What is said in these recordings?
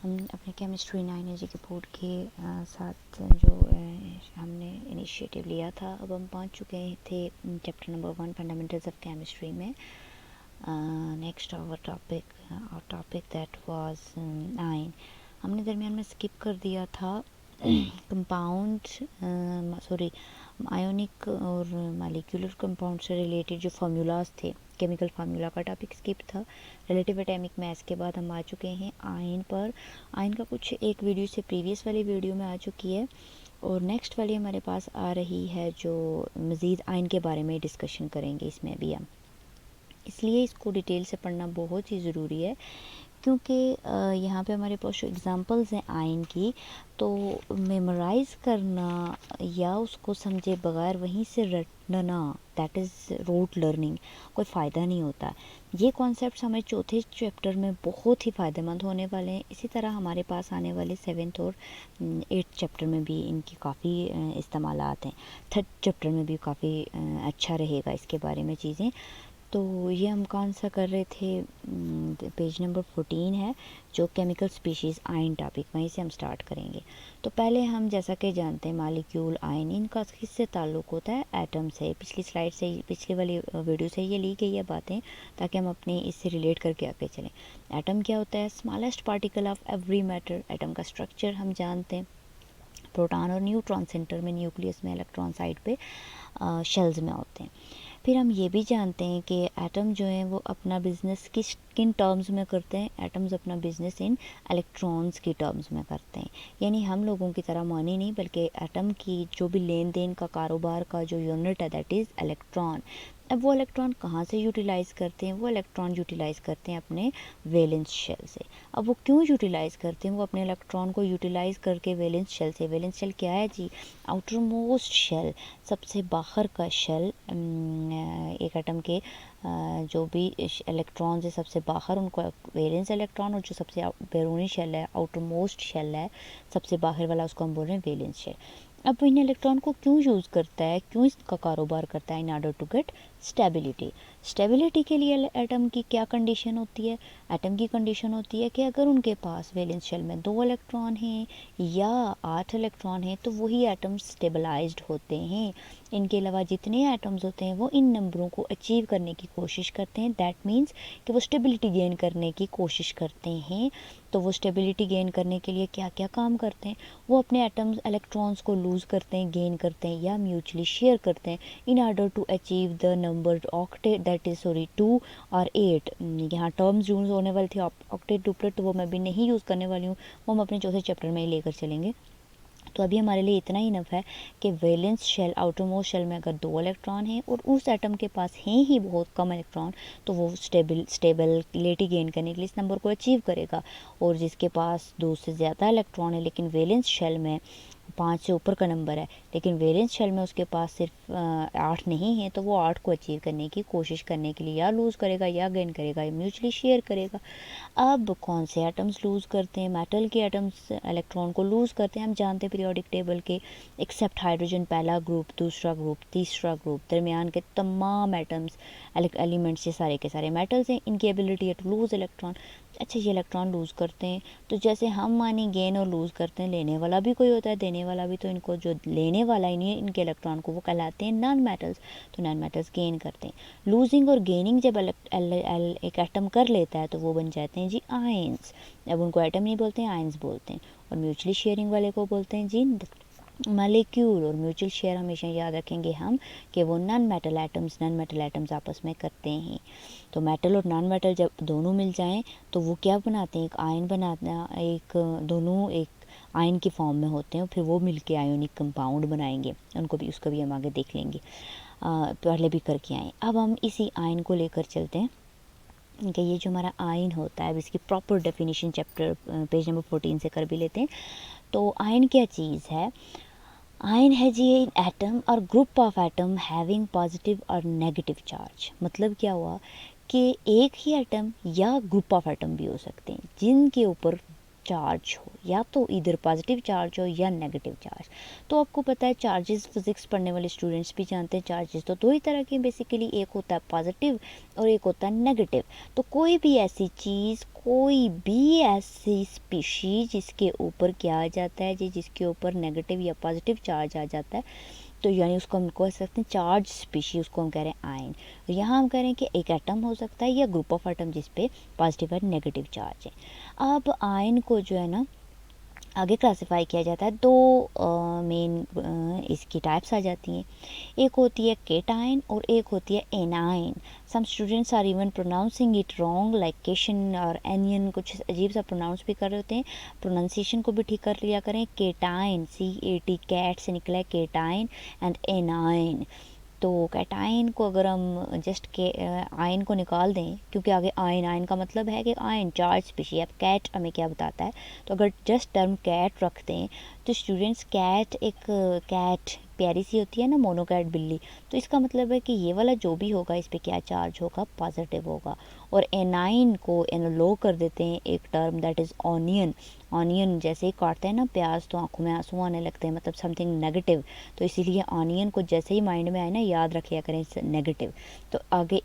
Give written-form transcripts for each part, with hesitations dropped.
अपने केमिस्ट्री 9 के बोर्ड के साथ जो हमने इनिशिएटिव लिया था, अब हम पहुंच चुके थे chapter number 1 fundamentals of chemistry में। Next our topic that was ion. हमने दरमियान में स्किप कर दिया था आयोनिक और मालिक्यूलर कंपाउंड से रिलेटेड जो फार्मूलाज थे, केमिकल फार्मूला का टॉपिक स्किप था। रिलेटिव एटॉमिक मास के बाद हम आ चुके हैं आयन पर। आयन का कुछ एक वीडियो से प्रीवियस वाली वीडियो में आ चुकी है, और नेक्स्ट वाली हमारे पास आ रही है जो मज़ीद आयन के बारे में डिस्कशन करेंगे इसमें भी हम। इसलिए इसको डिटेल से पढ़ना बहुत ही ज़रूरी है, क्योंकि यहाँ पे हमारे पास जो एग्ज़ाम्पल्स हैं आयन की, तो मेमोराइज़ करना या उसको समझे बगैर वहीं से रटना, दैट इज़ रोट लर्निंग, कोई फ़ायदा नहीं होता। ये कॉन्सेप्ट्स हमें चौथे चैप्टर में बहुत ही फ़ायदेमंद होने वाले हैं। इसी तरह हमारे पास आने वाले 7th और 8th चैप्टर में भी इनकी काफ़ी इस्तेमालात हैं। 3rd चैप्टर में भी काफ़ी अच्छा रहेगा इसके बारे में चीज़ें। तो ये हम कौन सा कर रहे थे, पेज नंबर 14 है जो केमिकल स्पीशीज़ आयन टॉपिक, वहीं से हम स्टार्ट करेंगे। तो पहले हम जैसा कि जानते हैं मालिक्यूल आयन, इनका किससे ताल्लुक़ होता है? एटम से। पिछली स्लाइड से, पिछली वाली वीडियो से ये ली गई है बातें, ताकि हम अपने इससे रिलेट करके आगे चलें। एटम क्या होता है? Smallest particle of every matter. Atom का स्ट्रक्चर हम जानते हैं, प्रोटॉन और न्यूट्रॉन सेंटर में, न्यूक्लियस में, इलेक्ट्रॉन साइड पे, शेल्स में होते हैं। फिर हम ये भी जानते हैं कि एटम जो है वो अपना बिज़नेस किन टर्म्स में करते हैं? एटम्स अपना बिज़नेस इन इलेक्ट्रॉन्स की टर्म्स में करते हैं। यानी हम लोगों की तरह मनी नहीं, बल्कि एटम की जो भी लेन देन का कारोबार का जो यूनिट है दैट इज़ इलेक्ट्रॉन। अब वो इलेक्ट्रॉन कहाँ से यूटिलाइज़ करते हैं? वो इलेक्ट्रॉन यूटिलाइज़ करते हैं अपने वैलेंस शेल से। अब वो क्यों यूटिलाइज़ करते हैं? वो अपने इलेक्ट्रॉन को यूटिलाइज़ करके वैलेंस शेल से। वैलेंस शेल क्या है जी? आउटर मोस्ट शेल, सबसे बाहर का शेल। एक एटम के जो भी इलेक्ट्रॉन है सबसे बाहर, उनको वैलेंस इलेक्ट्रॉन, और जो सबसे बैरूनी शेल है, आउटर मोस्ट शेल है, सबसे बाहर वाला, उसको हम बोल रहे हैं वैलेंस शेल। अब इन इलेक्ट्रॉन को क्यों यूज़ करता है, क्यों इसका कारोबार करता है? In order to get stability. Stability के लिए एटम की क्या कंडीशन होती है? एटम की कंडीशन होती है कि अगर उनके पास वैलेंस शेल में 2 इलेक्ट्रॉन हैं या 8 इलेक्ट्रॉन हैं, तो वही एटम स्टेबलाइज्ड होते हैं। इनके अलावा जितने एटम्स होते हैं वो इन नंबरों को अचीव करने की कोशिश करते हैं। दैट मीन्स कि वो स्टेबिलिटी गेन करने की कोशिश करते हैं। तो वो स्टेबिलिटी गेन करने के लिए क्या क्या काम करते हैं? वो अपने एटम्स इलेक्ट्रॉन्स को लूज़ करते हैं, गेन करते हैं, या म्यूचुअली शेयर करते हैं in order to achieve the number octet, that is 2 और 8। यहाँ टर्म्स यूज़ होने वाली थी ऑक्टेट, डुप्लेट, तो वो मैं भी नहीं यूज़ करने वाली हूँ, वो हम अपने चौथे चैप्टर में ही लेकर चलेंगे। तो अभी हमारे लिए इतना ही इनफ है कि valence shell, outermost shell में अगर 2 इलेक्ट्रॉन हैं और उस एटम के पास हैं ही बहुत कम इलेक्ट्रॉन, तो वो स्टेबिलिटी गेन करने के लिए इस नंबर को अचीव करेगा। और जिसके पास 2 से ज़्यादा इलेक्ट्रॉन है लेकिन वैलेंस शेल में 5 से ऊपर का नंबर है, लेकिन वैलेंस शेल में उसके पास सिर्फ 8 नहीं है, तो वो 8 को अचीव करने की कोशिश करने के लिए या लूज़ करेगा या गेन करेगा या म्यूचुअली शेयर करेगा। अब कौन से एटम्स लूज़ करते हैं? मेटल के एटम्स इलेक्ट्रॉन को लूज़ करते हैं। हम जानते हैं पीरियोडिक टेबल के, एक्सेप्ट हाइड्रोजन, पहला ग्रुप, दूसरा ग्रुप, तीसरा ग्रुप, दरमियान के तमाम एटम्स, एलिमेंट्स, ये सारे के सारे मेटल्स हैं। इनकी एबिलिटी है टू लूज़ इलेक्ट्रॉन। अच्छा, ये इलेक्ट्रॉन लूज़ करते हैं, तो जैसे हम मानी गेन और लूज़ करते हैं, लेने वाला भी कोई होता है, देने वाला भी। तो इनको जो लेने वाला ही नहीं है इनके इलेक्ट्रॉन को, वो कहलाते हैं नॉन मेटल्स। तो नॉन मेटल्स गेन करते हैं। लूजिंग और गेनिंग जब एक एटम कर लेता है तो वो बन जाते हैं जी आयंस। अब उनको एटम नहीं बोलते हैं, आयंस बोलते हैं। और म्यूचुअली शेयरिंग वाले को बोलते हैं जी मालिक्यूल। और म्यूचुअल शेयर हमेशा याद रखेंगे हम कि वो नॉन मेटल एटम्स आपस में करते हैं। तो मेटल और नॉन मेटल जब दोनों मिल जाएं तो वो क्या बनाते हैं? एक आयन बनाना, दोनों एक आयन की फॉर्म में होते हैं, फिर वो मिलके आयोनिक कंपाउंड बनाएंगे। उसका भी हम आगे देख लेंगे, पहले भी करके आए। अब हम इसी आयन को लेकर चलते हैं कि ये जो हमारा आयन होता है, अब इसकी proper definition chapter page number 14 से कर भी लेते हैं। तो आयन क्या चीज़ है? आयन है जी एटम और group of atom having positive और नेगेटिव चार्ज। मतलब क्या हुआ कि एक ही एटम या ग्रुप ऑफ एटम भी हो सकते हैं जिनके ऊपर चार्ज हो, या तो इधर पॉजिटिव चार्ज हो या नेगेटिव चार्ज। तो आपको पता है चार्जेस, फिजिक्स पढ़ने वाले स्टूडेंट्स भी जानते हैं चार्जेस तो दो ही तरह के बेसिकली, एक होता है पॉजिटिव और एक होता है नेगेटिव। तो कोई भी ऐसी चीज़, कोई भी ऐसी स्पीशीज जिसके ऊपर क्या आ जाता है जी, जिसके ऊपर नेगेटिव या पॉजिटिव चार्ज आ जाता है, तो यानी उसको हम कह सकते हैं चार्ज स्पीशी, उसको हम कह रहे हैं आयन। यहाँ हम कह रहे हैं कि एक एटम हो सकता है या ग्रुप ऑफ एटम जिस पे पॉजिटिव और नेगेटिव चार्ज है। अब आयन को जो है ना आगे क्लासिफाई किया जाता है, दो मेन इसकी टाइप्स आ जाती हैं। एक होती है केटाइन और एक होती है anion. Some students are even pronouncing it wrong, like cation और एनियन, कुछ अजीब सा प्रोनाउंस भी कर रहे होते हैं, प्रोनाउंसिएशन को भी ठीक कर लिया करें। केटाइन, CAT, कैट से निकला है केटाइन, एंड एनाइन। तो कैटाइन को अगर हम जस्ट के आयन को निकाल दें, क्योंकि आगे आयन, आयन का मतलब है कि आयन चार्ज स्पीशी। अब कैट हमें क्या बताता है, तो अगर जस्ट टर्म कैट रखते हैं तो स्टूडेंट्स कैट, एक कैट प्यारी सी होती है ना, मोनोकैट बिल्ली, तो इसका मतलब है कि ये वाला जो भी होगा इस पर क्या चार्ज होगा, पॉजिटिव होगा। और एनाइन को एनालो कर देते हैं एक term, that is onion. Onion जैसे ही काटते हैं ना प्याज तो आंखों में आंसू आने लगते हैं, मतलब समथिंग नेगेटिव, तो इसीलिए ऑनियन को जैसे ही माइंड में आए ना याद रख लिया करें नेगेटिव। तो आगे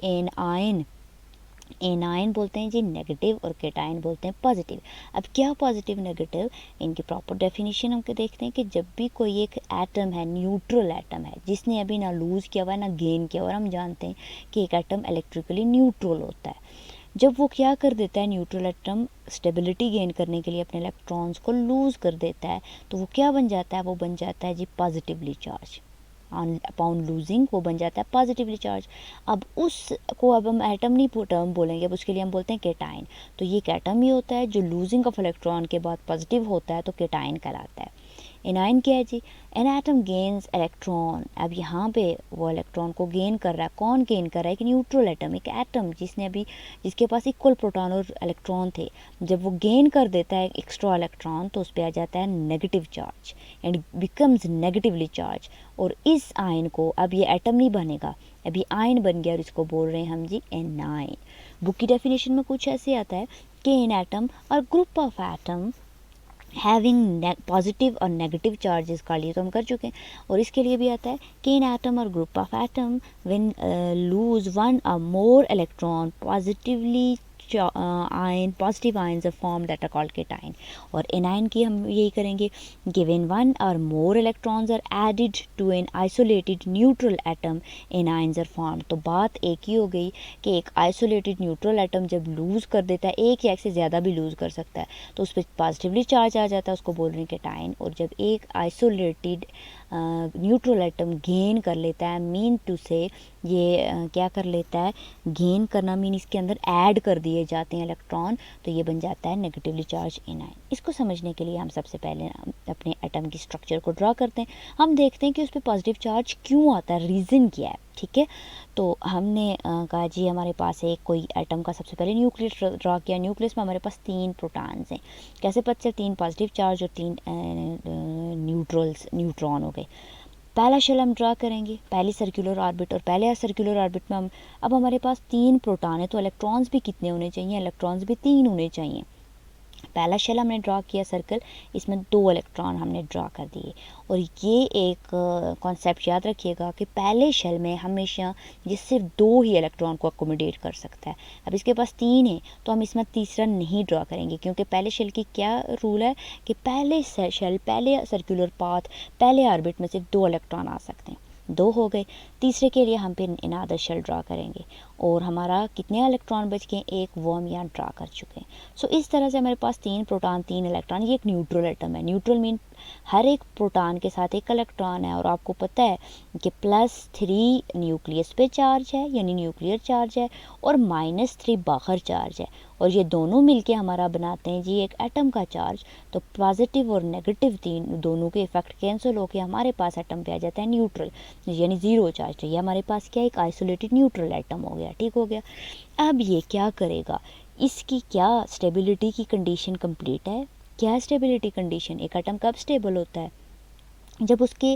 एनाइन बोलते हैं जी नेगेटिव और केटाइन बोलते हैं पॉजिटिव। अब क्या पॉजिटिव नेगेटिव, इनकी प्रॉपर डेफिनेशन हम देखते हैं कि जब भी कोई एक एटम है, न्यूट्रल एटम है, जिसने अभी ना लूज़ किया हुआ है ना गेन किया, और हम जानते हैं कि एक एटम इलेक्ट्रिकली न्यूट्रल होता है, जब वो क्या कर देता है, न्यूट्रल एटम स्टेबिलिटी गेन करने के लिए अपने इलेक्ट्रॉन्स को लूज़ कर देता है, तो वो क्या बन जाता है, वो बन जाता है जी पॉजिटिवली चार्ज। अपॉन लूजिंग वो बन जाता है पॉजिटिवली चार्ज। अब उसको अब हम एटम नहीं टर्म बोलेंगे, अब उसके लिए हम बोलते हैं केटाइन। तो ये केटम ही होता है जो लूजिंग ऑफ इलेक्ट्रॉन के बाद पॉजिटिव होता है, तो केटाइन कहलाता है। एनाइन क्या है जी, एन एटम गेन्स इलेक्ट्रॉन। अब यहाँ पे वो इलेक्ट्रॉन को गेन कर रहा है, कौन गेन कर रहा है, एक न्यूट्रल एटम, एक एटम जिसने अभी, जिसके पास इक्वल प्रोटॉन और इलेक्ट्रॉन थे, जब वो गेन कर देता है एक्स्ट्रा इलेक्ट्रॉन तो उस पर आ जाता है negative charge and becomes negatively charge. और इस आयन को, अब ये एटम नहीं बनेगा, अभी आयन बन गया और इसको बोल रहे हैं हम जी एनाइन। बुक की डेफिनेशन में कुछ ऐसे आता है कि एन एटम और group of atom having positive और नेगेटिव चार्जेस का लिए तो हम कर चुके हैं, और इसके लिए भी आता है कि इन एटम और group of atom when lose one और more electron positively ion, positive ions are form that are called cation. और एनाइन की हम यही करेंगे कि व्हेन वन और more electrons are added to an isolated neutral atom anions are form. तो बात एक ही हो गई कि एक आइसोलेटेड न्यूट्रल एटम जब लूज़ कर देता है, एक या एक से ज़्यादा भी लूज़ कर सकता है, तो उस पर पॉजिटिवली चार्ज आ जाता है, उसको बोल रहे हैं केटाइन। और जब एक आइसोलेटेड न्यूट्रल एटम गेन कर लेता है, मीन टू से ये क्या कर लेता है, गेन करना मीन इसके अंदर ऐड कर दिए जाते हैं इलेक्ट्रॉन, तो ये बन जाता है नेगेटिवली चार्ज एनाइन। इसको समझने के लिए हम सबसे पहले अपने एटम की स्ट्रक्चर को ड्रा करते हैं, हम देखते हैं कि उस पर पॉजिटिव चार्ज क्यों आता है, रीज़न क्या है। ठीक है, तो हमने कहा जी हमारे पास एक कोई एटम का सबसे पहले न्यूक्लियस ड्रा किया, न्यूक्लियस में हमारे पास 3 प्रोटॉन्स हैं, कैसे पता चले, 3 पॉजिटिव चार्ज और 3 न्यूट्रॉन हो गए। पहला शेल हम ड्रा करेंगे, पहली सर्कुलर ऑर्बिट, और पहले सर्कुलर ऑर्बिट में हम, अब हमारे पास 3 प्रोटॉन है तो इलेक्ट्रॉन्स भी कितने होने चाहिए, इलेक्ट्रॉन्स भी 3 होने चाहिए। पहला शेल हमने ड्रा किया सर्कल, इसमें 2 इलेक्ट्रॉन हमने ड्रा कर दिए। और ये एक कॉन्सेप्ट याद रखिएगा कि पहले शेल में हमेशा ये सिर्फ 2 ही इलेक्ट्रॉन को अकोमोडेट कर सकता है। अब इसके पास 3 है तो हम इसमें तीसरा नहीं ड्रा करेंगे, क्योंकि पहले शेल की क्या रूल है कि पहले शेल, पहले सर्कुलर पाथ, पहले ऑर्बिट में सिर्फ 2 इलेक्ट्रॉन आ सकते हैं, 2 हो गए। तीसरे के लिए हम फिर अनदर शेल ड्रा करेंगे, और हमारा कितने इलेक्ट्रॉन बच गए, एक वो हम यहाँ ड्रा कर चुके हैं। सो इस तरह से हमारे पास 3 प्रोटॉन 3 इलेक्ट्रॉन, ये एक न्यूट्रल एटम है। न्यूट्रल मीन हर एक प्रोटॉन के साथ एक इलेक्ट्रॉन है, और आपको पता है कि +3 न्यूक्लियस पे चार्ज है यानी न्यूक्लियर चार्ज है, और -3 बाहर चार्ज है, और ये दोनों मिलके हमारा बनाते हैं जी एक एटम का चार्ज। तो पॉजिटिव और नेगेटिव दोनों के इफेक्ट कैंसिल होकर हमारे पास एटम पे आ जाता है न्यूट्रल यानी 0 चार्ज। तो ये हमारे पास क्या, एक आइसोलेटेड न्यूट्रल एटम हो गया। ठीक हो गया। अब ये क्या करेगा, इसकी क्या स्टेबिलिटी की कंडीशन कंप्लीट है। क्या स्टेबिलिटी कंडीशन, एक एटम कब स्टेबल होता है, जब उसके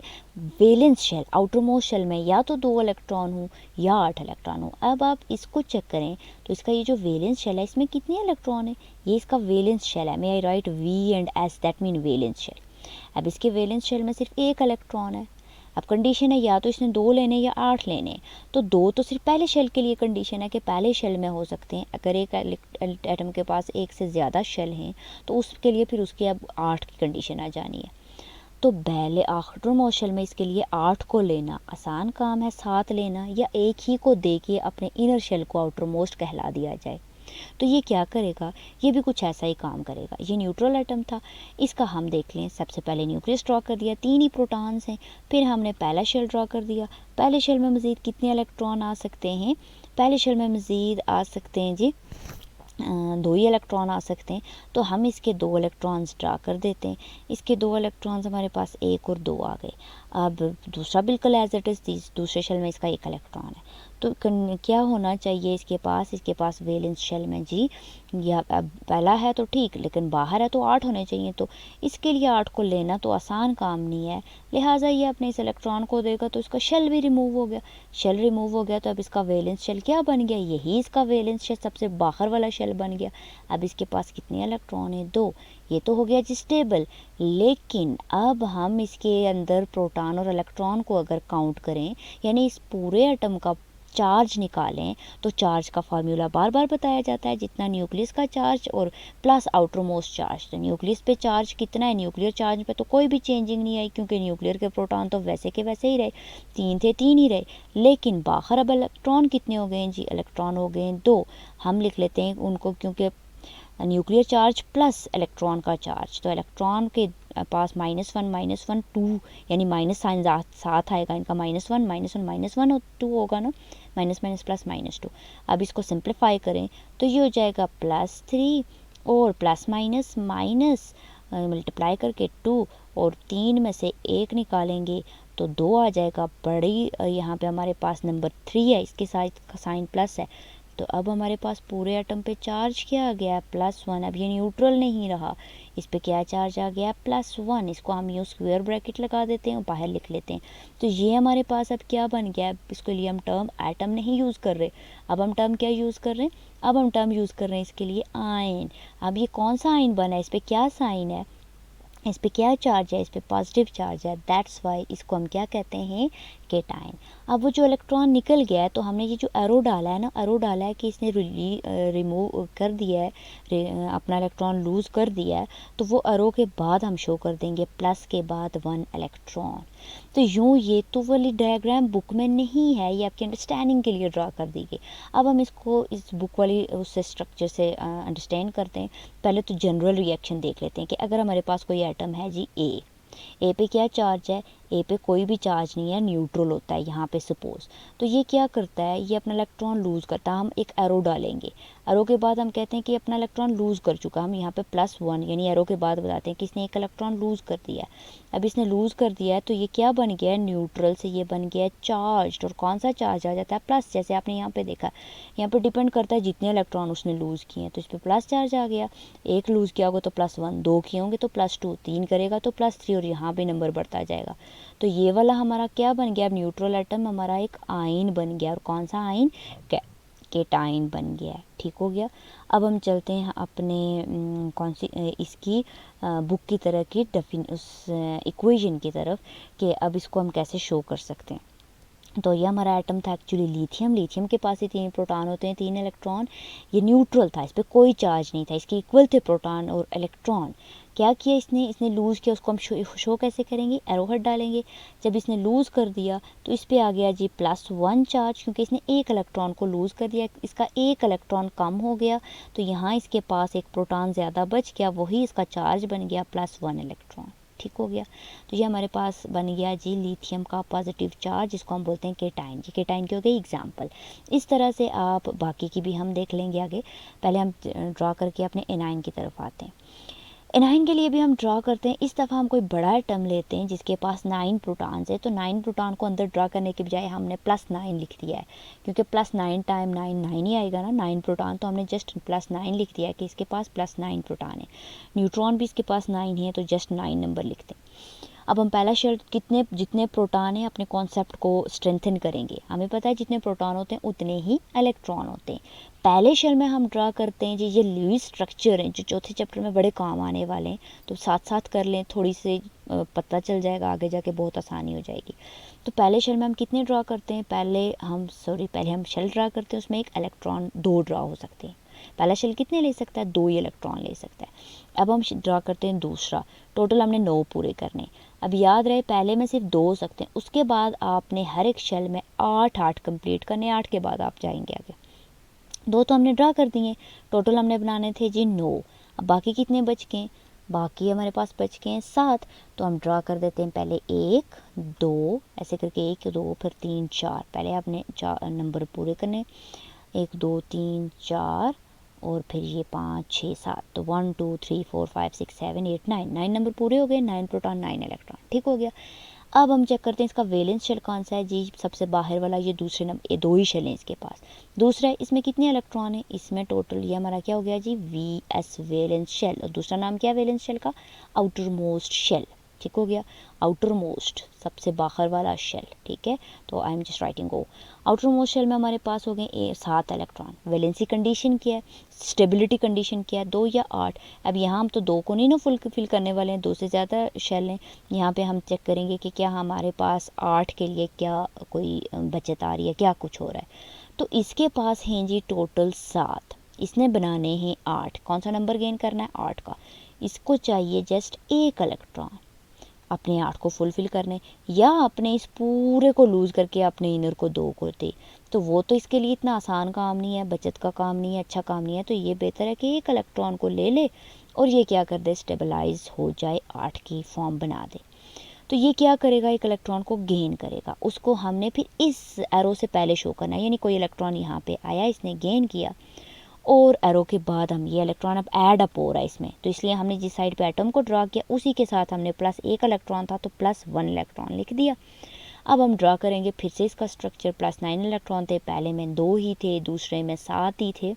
valence shell outermost shell में या तो 2 इलेक्ट्रॉन हो या 8 इलेक्ट्रॉन हो। अब आप इसको चेक करें तो इसका ये जो वैलेंस शेल है इसमें कितने इलेक्ट्रॉन है, ये इसका वैलेंस शेल है। May I write V and S, that mean valence shell. अब इसके वैलेंस शेल में सिर्फ 1 इलेक्ट्रॉन है। अब कंडीशन है या तो इसने 2 लेने या 8 लेने, तो 2 तो सिर्फ पहले शेल के लिए कंडीशन है कि पहले शेल में हो सकते हैं। अगर एक एटम के पास एक से ज़्यादा शेल हैं तो उसके लिए फिर उसकी अब 8 की कंडीशन आ जानी है। तो पहले आउटर मोस्ट शेल में इसके लिए 8 को लेना आसान काम है, 7 लेना या एक ही को दे के अपने इनर शेल को आउटर मोस्ट कहला दिया जाए। तो ये क्या करेगा, ये भी कुछ ऐसा ही काम करेगा। ये न्यूट्रल एटम था, इसका हम देख लें। सबसे पहले न्यूक्लियस ड्रॉ कर दिया, 3 ही प्रोटॉन्स हैं। फिर हमने पहला शेल ड्रॉ कर दिया। पहले शेल में मज़ीद कितने इलेक्ट्रॉन आ सकते हैं, पहले शेल में मज़ीद आ सकते हैं जी 2 ही इलेक्ट्रॉन आ सकते हैं। तो हम इसके 2 इलेक्ट्रॉन्स ड्रा कर देते हैं। इसके 2 इलेक्ट्रॉन्स हमारे पास 1 और 2 आ गए। अब दूसरा बिल्कुल एज इट इज़, दूसरे शेल में इसका 1 इलेक्ट्रॉन है। तो क्या होना चाहिए इसके पास वैलेंस शेल में जी, या पहला है तो ठीक, लेकिन बाहर है तो 8 होने चाहिए। तो इसके लिए 8 को लेना तो आसान काम नहीं है, लिहाजा ये अपने इस इलेक्ट्रॉन को देगा तो इसका शेल भी रिमूव हो गया। शेल रिमूव हो गया तो अब इसका वैलेंस शेल क्या बन गया, यही इसका वैलेंस शेल सबसे बाहर वाला शेल बन गया। अब इसके पास कितने इलेक्ट्रॉन है, 2। ये तो हो गया जी स्टेबल। लेकिन अब हम इसके अंदर प्रोटॉन और इलेक्ट्रॉन को अगर काउंट करें, यानी इस पूरे एटम का चार्ज निकालें, तो चार्ज का फार्मूला बार बार बताया जाता है, जितना न्यूक्लियस का चार्ज और प्लस आउटर मोस्ट चार्ज। तो न्यूक्लियस पे चार्ज कितना है, न्यूक्लियर चार्ज पे तो कोई भी चेंजिंग नहीं आई, क्योंकि न्यूक्लियर के प्रोटॉन तो वैसे के वैसे ही रहे, 3 थे 3 ही रहे। लेकिन बाहर अब इलेक्ट्रॉन कितने हो गए हैं जी, इलेक्ट्रॉन हो गए 2। हम लिख लेते हैं उनको, क्योंकि न्यूक्लियर चार्ज प्लस इलेक्ट्रॉन का चार्ज, तो इलेक्ट्रॉन के पास -1 2, यानी माइनस साइन साथ आएगा इनका, -1 2 होगा ना, माइनस माइनस प्लस -2। अब इसको सिंप्लीफाई करें तो ये हो जाएगा +3 और प्लस माइनस माइनस मल्टीप्लाई करके 2 और 3 में से 1 निकालेंगे तो 2 आ जाएगा। बड़ी यहाँ पे हमारे पास नंबर 3 है, इसके साथ साइन प्लस है। तो अब हमारे पास पूरे एटम पे चार्ज क्या आ गया, +1। अब ये न्यूट्रल नहीं रहा, इस पे क्या चार्ज आ गया, +1। इसको हम यूँ स्क्वायर ब्रैकेट लगा देते हैं और बाहर लिख लेते हैं। तो ये हमारे पास अब क्या बन गया, इसके लिए हम टर्म एटम नहीं यूज़ कर रहे, अब हम टर्म क्या यूज़ कर रहे हैं, अब हम टर्म यूज़ कर रहे हैं इसके लिए आयन। अब ये कौन सा आयन बना है, इस पर क्या साइन है, इस पे क्या चार्ज है, इस पे पॉजिटिव चार्ज है, दैट्स वाई इसको हम क्या कहते हैं, केटाइन। अब वो जो इलेक्ट्रॉन निकल गया है, तो हमने ये जो एरो डाला है ना, एरो डाला है कि इसने रिमूव कर दिया है, अपना इलेक्ट्रॉन लूज़ कर दिया है, तो वो एरो के बाद हम शो कर देंगे प्लस के बाद 1 इलेक्ट्रॉन। तो यूँ ये तो वाली डायग्राम बुक में नहीं है, ये आपकी अंडरस्टैंडिंग के लिए ड्रा कर दी गई। अब हम इसको इस बुक वाली उससे स्ट्रक्चर से अंडरस्टैंड करते हैं। पहले तो जनरल रिएक्शन देख लेते हैं कि अगर हमारे पास कोई एटम है जी ए पे क्या चार्ज है, ए पे कोई भी चार्ज नहीं है, न्यूट्रल होता है यहाँ पे सपोज। तो ये क्या करता है, ये अपना इलेक्ट्रॉन लूज़ करता है। हम एक एरो डालेंगे, एरो के बाद हम कहते हैं कि अपना इलेक्ट्रॉन लूज़ कर चुका। हम यहाँ पे +1 यानी एरो के बाद बताते हैं कि इसने एक इलेक्ट्रॉन लूज़ कर दिया है। अब इसने लूज़ कर दिया है तो ये क्या बन गया है, न्यूट्रल से ये बन गया है चार्ज। और कौन सा चार्ज आ जाता है, प्लस। जैसे आपने यहाँ पे देखा, यहाँ पे डिपेंड करता है जितने इलेक्ट्रॉन उसने लूज़ किए हैं, तो इस पर प्लस चार्ज आ गया। एक लूज़ किया होगा तो +1, 2 किए होंगे तो +2, 3 करेगा तो +3, और यहाँ पे नंबर बढ़ता जाएगा। तो ये वाला हमारा क्या बन गया, अब न्यूट्रल एटम हमारा एक आयन बन गया। और कौन सा आयन, केटाइन बन गया है। ठीक हो गया। अब हम चलते हैं अपने कौन सी इसकी बुक की तरह की उस इक्वेशन की तरफ, कि अब इसको हम कैसे शो कर सकते हैं। तो ये हमारा एटम था एक्चुअली लिथियम के पास ही 3 प्रोटॉन होते हैं, 3 इलेक्ट्रॉन। ये न्यूट्रल था, इस पर कोई चार्ज नहीं था, इसके इक्वल थे प्रोटॉन और इलेक्ट्रॉन। क्या किया इसने लूज़ किया, उसको हम शो कैसे करेंगे, एरोहेड डालेंगे। जब इसने लूज़ कर दिया तो इस पे आ गया जी +1 चार्ज, क्योंकि इसने एक इलेक्ट्रॉन को लूज़ कर दिया, इसका एक इलेक्ट्रॉन कम हो गया, तो यहाँ इसके पास एक प्रोटॉन ज़्यादा बच गया, वही इसका चार्ज बन गया +1 इलेक्ट्रॉन। ठीक हो गया। तो ये हमारे पास बन गया जी लिथियम का पॉजिटिव चार्ज, जिसको हम बोलते हैं केटाइन। ये केटाइन की हो गई एग्जाम्पल। इस तरह से आप बाकी की भी हम देख लेंगे आगे। पहले हम ड्रा करके अपने एनाइन की तरफ आते हैं। एनाइन के लिए भी हम ड्रा करते हैं। इस दफ़ा हम कोई बड़ा एटम लेते हैं जिसके पास 9 प्रोटॉन्स है, तो 9 प्रोटॉन को अंदर ड्रा करने के बजाय हमने +9 लिख दिया है, क्योंकि +9 टाइम 9 9 ही आएगा ना, 9 प्रोटॉन, तो हमने जस्ट +9 लिख दिया है कि इसके पास +9 प्रोटॉन है। न्यूट्रॉन भी इसके पास 9 है, तो जस्ट 9 नंबर लिखते हैं। अब हम पहला शेल जितने प्रोटॉन हैं अपने कॉन्सेप्ट को स्ट्रेंथन करेंगे। हमें पता है जितने प्रोटॉन होते हैं उतने ही इलेक्ट्रॉन होते हैं। पहले शेल में हम ड्रा करते हैं जी ये लुईस स्ट्रक्चर हैं जो चौथे चैप्टर में बड़े काम आने वाले हैं, तो साथ साथ कर लें, थोड़ी सी पता चल जाएगा, आगे जाके बहुत आसानी हो जाएगी। तो पहले शेल में हम कितने ड्रा करते हैं, पहले हम शेल ड्रा करते हैं, उसमें एक इलेक्ट्रॉन 2 ड्रा हो सकते हैं। पहला शेल कितने ले सकता है, 2 ही इलेक्ट्रॉन ले सकता है। अब हम ड्रा करते हैं दूसरा, टोटल हमने 9 पूरे करने। अब याद रहे पहले में सिर्फ 2 हो सकते हैं, उसके बाद आपने हर एक शेल में 8 कंप्लीट करने, 8 के बाद आप जाएंगे आगे। 2 तो हमने ड्रा कर दिए, टोटल हमने बनाने थे जी 9। अब बाकी कितने बच गए, बाकी हमारे पास बच गए हैं 7। तो हम ड्रा कर देते हैं पहले 1 2 ऐसे करके 1 2 फिर 3 4। पहले आपने 4 नंबर पूरे करने, 1 2 3 4 और फिर ये 5 6 7। तो 1 2 3 4 5 6 7 8 9 नंबर पूरे हो गए, 9 प्रोटॉन 9 इलेक्ट्रॉन, ठीक हो गया। अब हम चेक करते हैं इसका वैलेंस शेल कौन सा है जी, सबसे बाहर वाला, ये दूसरे नंबर, ये 2 ही शेल हैं इसके पास। दूसरा है, इसमें कितने इलेक्ट्रॉन है, इसमें टोटल ये हमारा क्या हो गया जी VS वैलेंस शेल, और दूसरा नाम क्या है वैलेंस शेल का, आउटर मोस्ट शेल, ठीक हो गया। आउटर मोस्ट सबसे बाहर वाला शेल, ठीक है। तो I am just writing O. Outermost shell में हमारे पास हो गए 7 इलेक्ट्रॉन। वैलेंसी कंडीशन क्या है, स्टेबिलिटी कंडीशन क्या है, 2 या 8। अब यहाँ हम तो 2 को नहीं ना फुलफिल करने वाले हैं, 2 से ज़्यादा शेल हैं। यहाँ पे हम चेक करेंगे कि क्या हमारे पास 8 के लिए क्या कोई बचत आ रही है, क्या कुछ हो रहा है। तो इसके पास हैं जी टोटल 7, इसने बनाने हैं 8। कौन सा नंबर गेन करना है, 8 का। इसको चाहिए जस्ट 1 इलेक्ट्रॉन अपने 8 को फुलफिल करने, या अपने इस पूरे को लूज़ करके अपने इनर को 2 को दे। तो वो तो इसके लिए इतना आसान काम नहीं है, बचत का काम नहीं है, अच्छा काम नहीं है। तो ये बेहतर है कि 1 इलेक्ट्रॉन को ले ले और ये क्या कर दे, स्टेबलाइज हो जाए, 8 की फॉर्म बना दे। तो ये क्या करेगा, 1 इलेक्ट्रॉन को गेन करेगा। उसको हमने फिर इस एरो से पहले शो करना है, यानी कोई इलेक्ट्रॉन यहाँ पे आया, इसने गेन किया, और एरो के बाद हम ये इलेक्ट्रॉन अब ऐड अप हो रहा है इसमें, तो इसलिए हमने जिस साइड पे एटम को ड्रा किया उसी के साथ हमने प्लस 1 इलेक्ट्रॉन था तो +1 इलेक्ट्रॉन लिख दिया। अब हम ड्रा करेंगे फिर से इसका स्ट्रक्चर, +9 इलेक्ट्रॉन थे, पहले में 2 ही थे, दूसरे में 7 ही थे।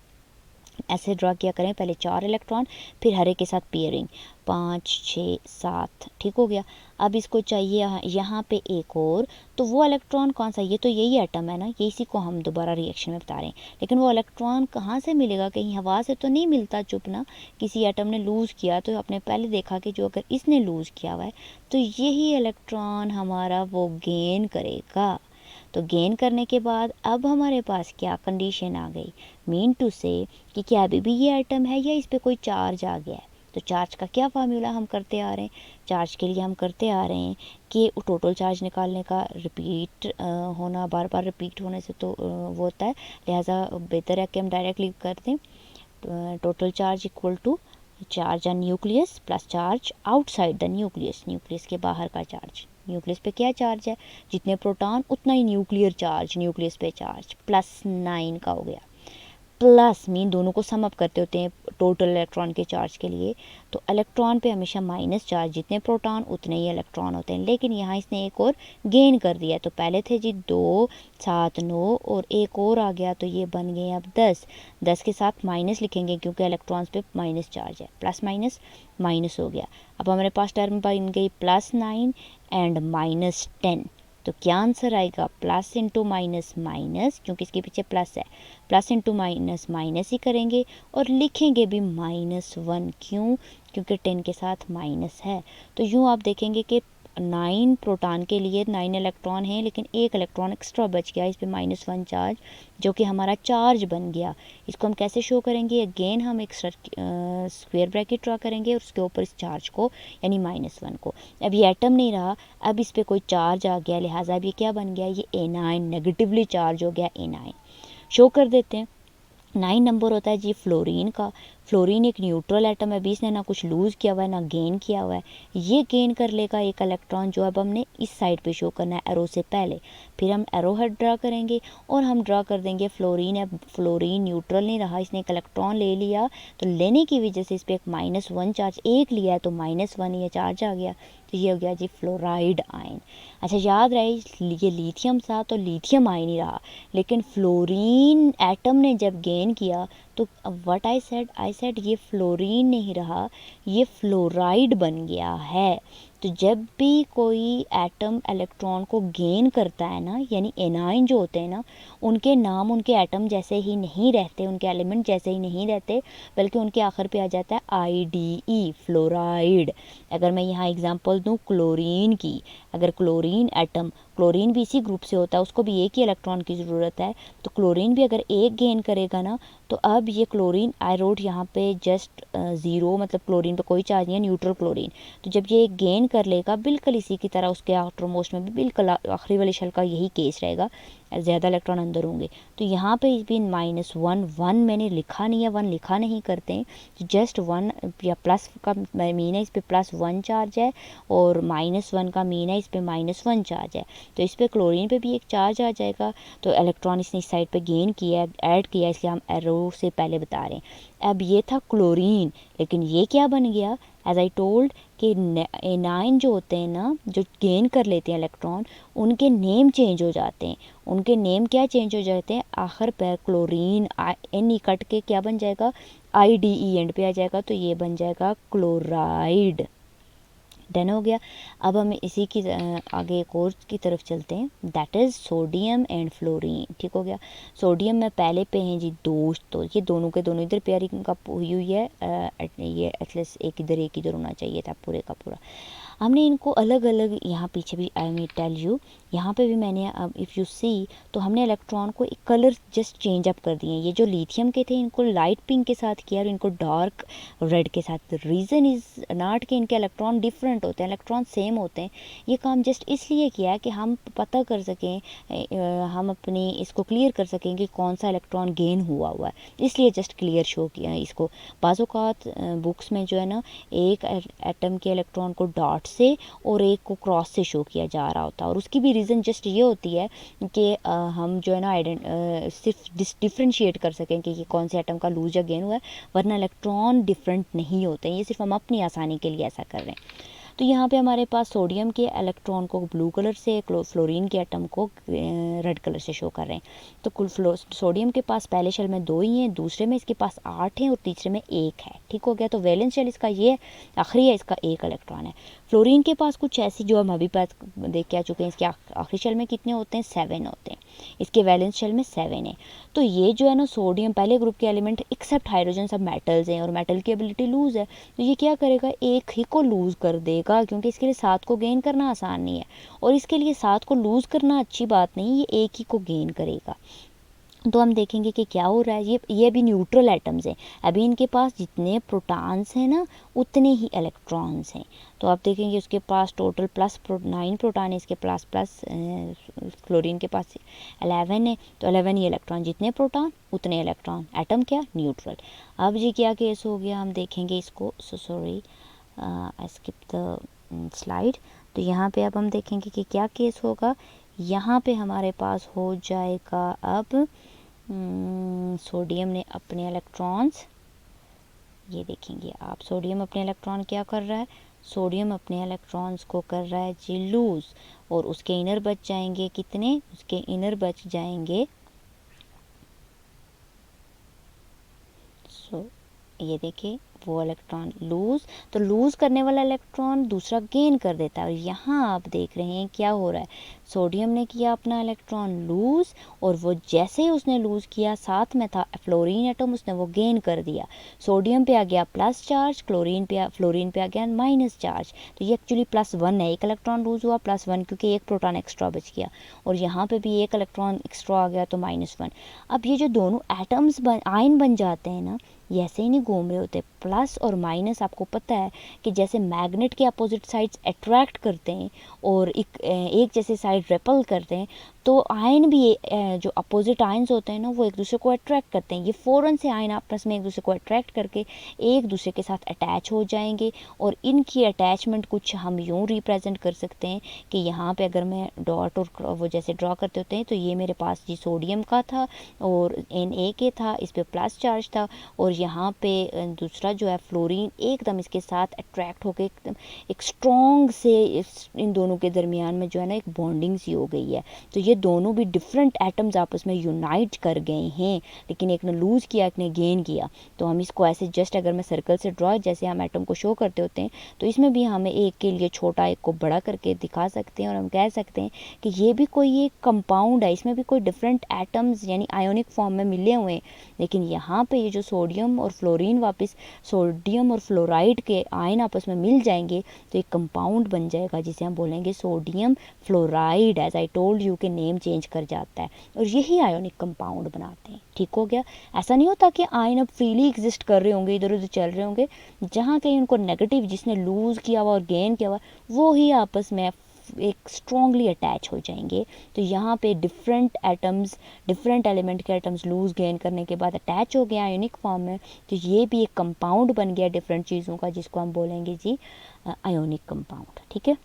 ऐसे ड्रा किया करें, पहले 4 इलेक्ट्रॉन, फिर हर एक के साथ पेयरिंग, 5 6 7, ठीक हो गया। अब इसको चाहिए यहाँ पे एक और, तो वो इलेक्ट्रॉन कौन सा, ये तो यही एटम है ना, ये इसी को हम दोबारा रिएक्शन में बता रहे हैं। लेकिन वो इलेक्ट्रॉन कहाँ से मिलेगा, कहीं हवा से तो नहीं मिलता चुप ना, किसी एटम ने लूज़ किया। तो आपने पहले देखा कि जो अगर इसने लूज़ किया हुआ है तो यही इलेक्ट्रॉन हमारा वो गेन करेगा। तो गेन करने के बाद अब हमारे पास क्या कंडीशन आ गई, मीन टू से कि क्या अभी भी ये एटम है या इस पर कोई चार्ज आ गया है। तो चार्ज का क्या फार्मूला हम करते आ रहे हैं, चार्ज के लिए हम करते आ रहे हैं कि टोटल चार्ज निकालने का रिपीट होना, बार बार रिपीट होने से तो वो होता है, लिहाजा बेहतर है कि हम डायरेक्टली कर दें। Total charge equal to charge on nucleus plus charge outside the nucleus, nucleus के बाहर का चार्ज। न्यूक्लियस पे क्या चार्ज है, जितने प्रोटॉन उतना ही न्यूक्लियर चार्ज, न्यूक्लियस पे चार्ज +9 का हो गया। प्लस मीन दोनों को सम अप करते होते हैं टोटल इलेक्ट्रॉन के चार्ज के लिए, तो इलेक्ट्रॉन पे हमेशा माइनस चार्ज, जितने प्रोटॉन उतने ही इलेक्ट्रॉन होते हैं। लेकिन यहाँ इसने एक और गेन कर दिया, तो पहले थे जी 2 7 9 और एक और आ गया, तो ये बन गए अब 10। 10 के साथ माइनस लिखेंगे क्योंकि इलेक्ट्रॉन्स पे माइनस चार्ज है, प्लस माइनस माइनस हो गया। अब हमारे पास टर्म बन गई +9 एंड -10। तो क्या आंसर आएगा, प्लस इंटू माइनस माइनस, क्योंकि इसके पीछे प्लस है, प्लस इंटू माइनस माइनस ही करेंगे और लिखेंगे भी -1। क्यों, क्योंकि 10 के साथ माइनस है। तो यूँ आप देखेंगे कि 9 प्रोटॉन के लिए 9 इलेक्ट्रॉन हैं, लेकिन 1 इलेक्ट्रॉन एक्स्ट्रा बच गया, इस पे -1 चार्ज जो कि हमारा चार्ज बन गया। इसको हम कैसे शो करेंगे, अगेन हम एक स्क्वायर ब्रैकेट ड्रा करेंगे और उसके ऊपर इस चार्ज को यानी -1 को। अब ये एटम नहीं रहा, अब इस पर कोई चार्ज आ गया, लिहाजा अब ये क्या बन गया, ये A9 नेगेटिवली चार्ज हो गया, A9 शो कर देते हैं। 9 नंबर होता है जी फ्लोरीन का। फ्लोरीन एक न्यूट्रल एटम है, अभी इसने ना कुछ लूज़ किया हुआ है ना गेन किया हुआ है। ये गेन कर लेगा 1 इलेक्ट्रॉन, जो अब हमने इस साइड पे शो करना है एरो से पहले। फिर हम एरो हेड ड्रा करेंगे और हम ड्रा कर देंगे फ्लोरीन। अब फ्लोरीन न्यूट्रल नहीं रहा, इसने 1 इलेक्ट्रॉन ले लिया, तो लेने की वजह से इस पर एक -1 चार्ज, एक लिया है तो -1 ये चार्ज आ गया, तो ये हो गया जी फ्लोराइड आयन। अच्छा याद रहे, ये लिथियम था तो लिथियम आयन ही रहा, लेकिन फ्लोरीन एटम ने जब गेन किया तो व्हाट आई सेड ये फ्लोरीन नहीं रहा, ये फ्लोराइड बन गया है। तो जब भी कोई एटम इलेक्ट्रॉन को गेन करता है ना, यानी एनाइन जो होते हैं ना, उनके नाम उनके एटम जैसे ही नहीं रहते, उनके एलिमेंट जैसे ही नहीं रहते, बल्कि उनके आखिर पे आ जाता है IDE, फ्लोराइड। अगर मैं यहाँ एग्जांपल दूँ क्लोरीन की, अगर क्लोरीन एटम, क्लोरीन भी इसी ग्रुप से होता है, उसको भी एक ही इलेक्ट्रॉन की ज़रूरत है, तो क्लोरीन भी अगर एक गेन करेगा ना, तो अब ये क्लोरीन, आई रोट यहाँ पे जस्ट 0, मतलब क्लोरीन पे कोई चार्ज नहीं है, न्यूट्रल क्लोरीन। तो जब ये गेन कर लेगा, बिल्कुल इसी की तरह उसके आउटर मोस्ट में भी बिल्कुल आखिरी वाली शेल का यही केस रहेगा, ज़्यादा इलेक्ट्रॉन अंदर होंगे। तो यहाँ पे भी -1 मैंने लिखा नहीं है, 1 लिखा नहीं करते हैं, तो जस्ट 1 या प्लस का मीन है, इस पर +1 चार्ज है, और -1 का मीन है, इस पर -1 चार्ज है। तो इस पर क्लोरीन पे भी एक चार्ज आ जाएगा, तो इलेक्ट्रॉन इसने इस साइड पे गेन किया, ऐड किया, इसलिए हम एरो से पहले बता रहे हैं। अब ये था क्लोरीन, लेकिन ये क्या बन गया, एज आई टोल्ड कि एनाइन जो होते हैं ना, जो गेन कर लेते हैं इलेक्ट्रॉन, उनके नेम चेंज हो जाते हैं। उनके नेम क्या चेंज हो जाते हैं, आखिर पर क्लोरीन एन कट के क्या बन जाएगा, IDE एंड पे आ जाएगा, तो ये बन जाएगा क्लोराइड। डन हो गया। अब हम इसी की आगे एक और की तरफ चलते हैं, that is sodium and fluorine. ठीक हो गया। सोडियम में पहले पे हैं जी दोस्त, तो ये दोनों के दोनों इधर पेयरिंग का हुई हुई है, ये एटलीस्ट एक इधर होना चाहिए था पूरे का पूरा। हमने इनको अलग अलग, यहाँ पीछे भी आई मी टेल यू, यहाँ पे भी मैंने, अब इफ़ यू सी, तो हमने इलेक्ट्रॉन को एक कलर जस्ट चेंज अप कर दिए। ये जो लिथियम के थे, इनको लाइट पिंक के साथ किया, और इनको डार्क रेड के साथ। रीज़न इज़ नॉट कि इनके इलेक्ट्रॉन डिफरेंट होते हैं, इलेक्ट्रॉन सेम होते हैं। ये काम जस्ट इसलिए किया है कि हम पता कर सकें, हम अपनी इसको क्लियर कर सकें कि कौन सा इलेक्ट्रॉन गेन हुआ है, इसलिए जस्ट क्लियर शो किया है इसको। बाज़ औक़ात बुक्स में जो है ना, एक एटम के इलेक्ट्रॉन को डॉट से और एक को क्रॉस से शो किया जा रहा होता है, और उसकी भी रीज़न जस्ट ये होती है कि हम जो है ना सिर्फ डिफ्रेंशिएट कर सकें कि ये कौन से एटम का लूज या गेन हुआ है, वरना इलेक्ट्रॉन डिफरेंट नहीं होते हैं। ये सिर्फ हम अपनी आसानी के लिए ऐसा कर रहे हैं। तो यहाँ पे हमारे पास सोडियम के इलेक्ट्रॉन को ब्लू कलर से, फ्लोरीन के एटम को रेड कलर से शो कर रहे हैं। तो कुल सोडियम के पास पहले शेल में 2 ही हैं, दूसरे में इसके पास 8 हैं, और तीसरे में 1 है। ठीक हो गया। तो वैलेंस शेल इसका ये आखिरी है, इसका 1 इलेक्ट्रॉन है। फ्लोरीन के पास कुछ ऐसी, जो हम अभी पास देख के आ चुके हैं, इसके आखिरी शेल में कितने होते हैं, 7 होते हैं। इसके वैलेंस शेल में 7 है। तो ये जो है ना, सोडियम पहले ग्रुप के एलिमेंट एक्सेप्ट हाइड्रोजन सब मेटल्स हैं, और मेटल की एबिलिटी लूज़ है, तो ये क्या करेगा, एक ही को लूज़ कर देगा, क्योंकि इसके लिए 7 को गेन करना आसान नहीं है, और इसके लिए 7 को लूज़ करना अच्छी बात नहीं, ये एक ही को गेन करेगा। तो हम देखेंगे कि क्या हो रहा है। ये भी न्यूट्रल एटम्स हैं, अभी इनके पास जितने प्रोटॉन्स हैं ना, उतने ही इलेक्ट्रॉन्स हैं। तो आप देखेंगे उसके पास टोटल +9 प्रोटॉन है, इसके पास प्लस क्लोरीन के पास 11 है, तो 11 ही इलेक्ट्रॉन, जितने प्रोटॉन उतने इलेक्ट्रॉन, एटम क्या, न्यूट्रल। अब जी क्या केस हो गया, हम देखेंगे इसको, sorry I skip the slide. तो यहाँ पे अब हम देखेंगे कि क्या केस होगा। यहाँ पे हमारे पास हो जाएगा अब सोडियम ने अपने इलेक्ट्रॉन्स, ये देखेंगे आप, सोडियम अपने इलेक्ट्रॉन क्या कर रहा है, सोडियम अपने इलेक्ट्रॉन्स को कर रहा है जी लूज़, और उसके इनर बच जाएंगे कितने, उसके इनर बच जाएंगे, ये देखिए वो इलेक्ट्रॉन लूज़, तो लूज़ करने वाला इलेक्ट्रॉन दूसरा गेन कर देता है। और यहाँ आप देख रहे हैं क्या हो रहा है, सोडियम ने किया अपना इलेक्ट्रॉन लूज़, और वो जैसे ही उसने लूज़ किया, साथ में था फ्लोरीन एटम, उसने वो गेन कर दिया। सोडियम पे आ गया प्लस चार्ज, फ्लोरीन पे आ गया माइनस चार्ज। तो ये एक्चुअली +1 है, एक इलेक्ट्रॉन लूज़ हुआ, +1, क्योंकि एक प्रोटॉन एक्स्ट्रा बच गया, और यहाँ पे भी एक इलेक्ट्रॉन एक्स्ट्रा आ गया, तो -1। अब ये जो दोनों एटम्स आयन बन जाते हैं ना, ये ऐसे ही नहीं घूम रहे होते। प्लस और माइनस, आपको पता है कि जैसे मैग्नेट के अपोजिट साइड्स अट्रैक्ट करते हैं और एक जैसे साइड रेपल करते हैं, तो आयन भी जो अपोजिट आयन्स होते हैं ना, वो एक दूसरे को अट्रैक्ट करते हैं। ये फ़ौरन से आयन आपस में एक दूसरे को अट्रैक्ट करके एक दूसरे के साथ अटैच हो जाएंगे, और इनकी अटैचमेंट कुछ हम यूँ रिप्रेजेंट कर सकते हैं कि यहाँ पे अगर मैं डॉट और वो जैसे ड्रॉ करते होते हैं, तो ये मेरे पास जी सोडियम का था और Na था, इस पर प्लस चार्ज था, और यहाँ पे दूसरा जो है फ्लोरीन एकदम इसके साथ अट्रैक्ट होकर एकदम एक स्ट्रॉन्ग से इन दोनों के दरमियान में जो है ना एक बॉन्डिंग सी हो गई है। तो ये दोनों भी डिफरेंट एटम्स आपस में यूनाइट कर गए हैं, लेकिन एक ने लूज़ किया, एक ने गेन किया। तो हम इसको ऐसे जस्ट अगर मैं सर्कल से ड्रॉ जैसे हम एटम को शो करते होते हैं, तो इसमें भी हमें एक के लिए छोटा एक को बड़ा करके दिखा सकते हैं और हम कह सकते हैं कि ये भी कोई एक कंपाउंड है, इसमें भी कोई डिफरेंट एटम्स यानी आयोनिक फॉर्म में मिले हुए हैं। लेकिन यहाँ पे ये जो सोडियम और फ्लोरीन वापस सोडियम और फ्लोराइड के आयन आपस में मिल जाएंगे तो एक कंपाउंड बन जाएगा जिसे हम बोलेंगे sodium fluoride. As I told you के नेम चेंज कर जाता है और यही आयोनिक कंपाउंड बनाते हैं। ठीक हो गया। ऐसा नहीं होता कि आयन अब फ्रीली एग्जिस्ट कर रहे होंगे, इधर उधर चल रहे होंगे, जहाँ कहीं उनको नेगेटिव जिसने लूज़ किया हुआ और गेन किया हुआ वो ही आपस में एक स्ट्रॉन्गली अटैच हो जाएंगे। तो यहाँ पे डिफरेंट एटम्स, डिफरेंट एलिमेंट के एटम्स लूज गेन करने के बाद अटैच हो गया आयोनिक फॉर्म में, तो ये भी एक कंपाउंड बन गया डिफरेंट चीज़ों का, जिसको हम बोलेंगे जी आयोनिक कंपाउंड। ठीक है।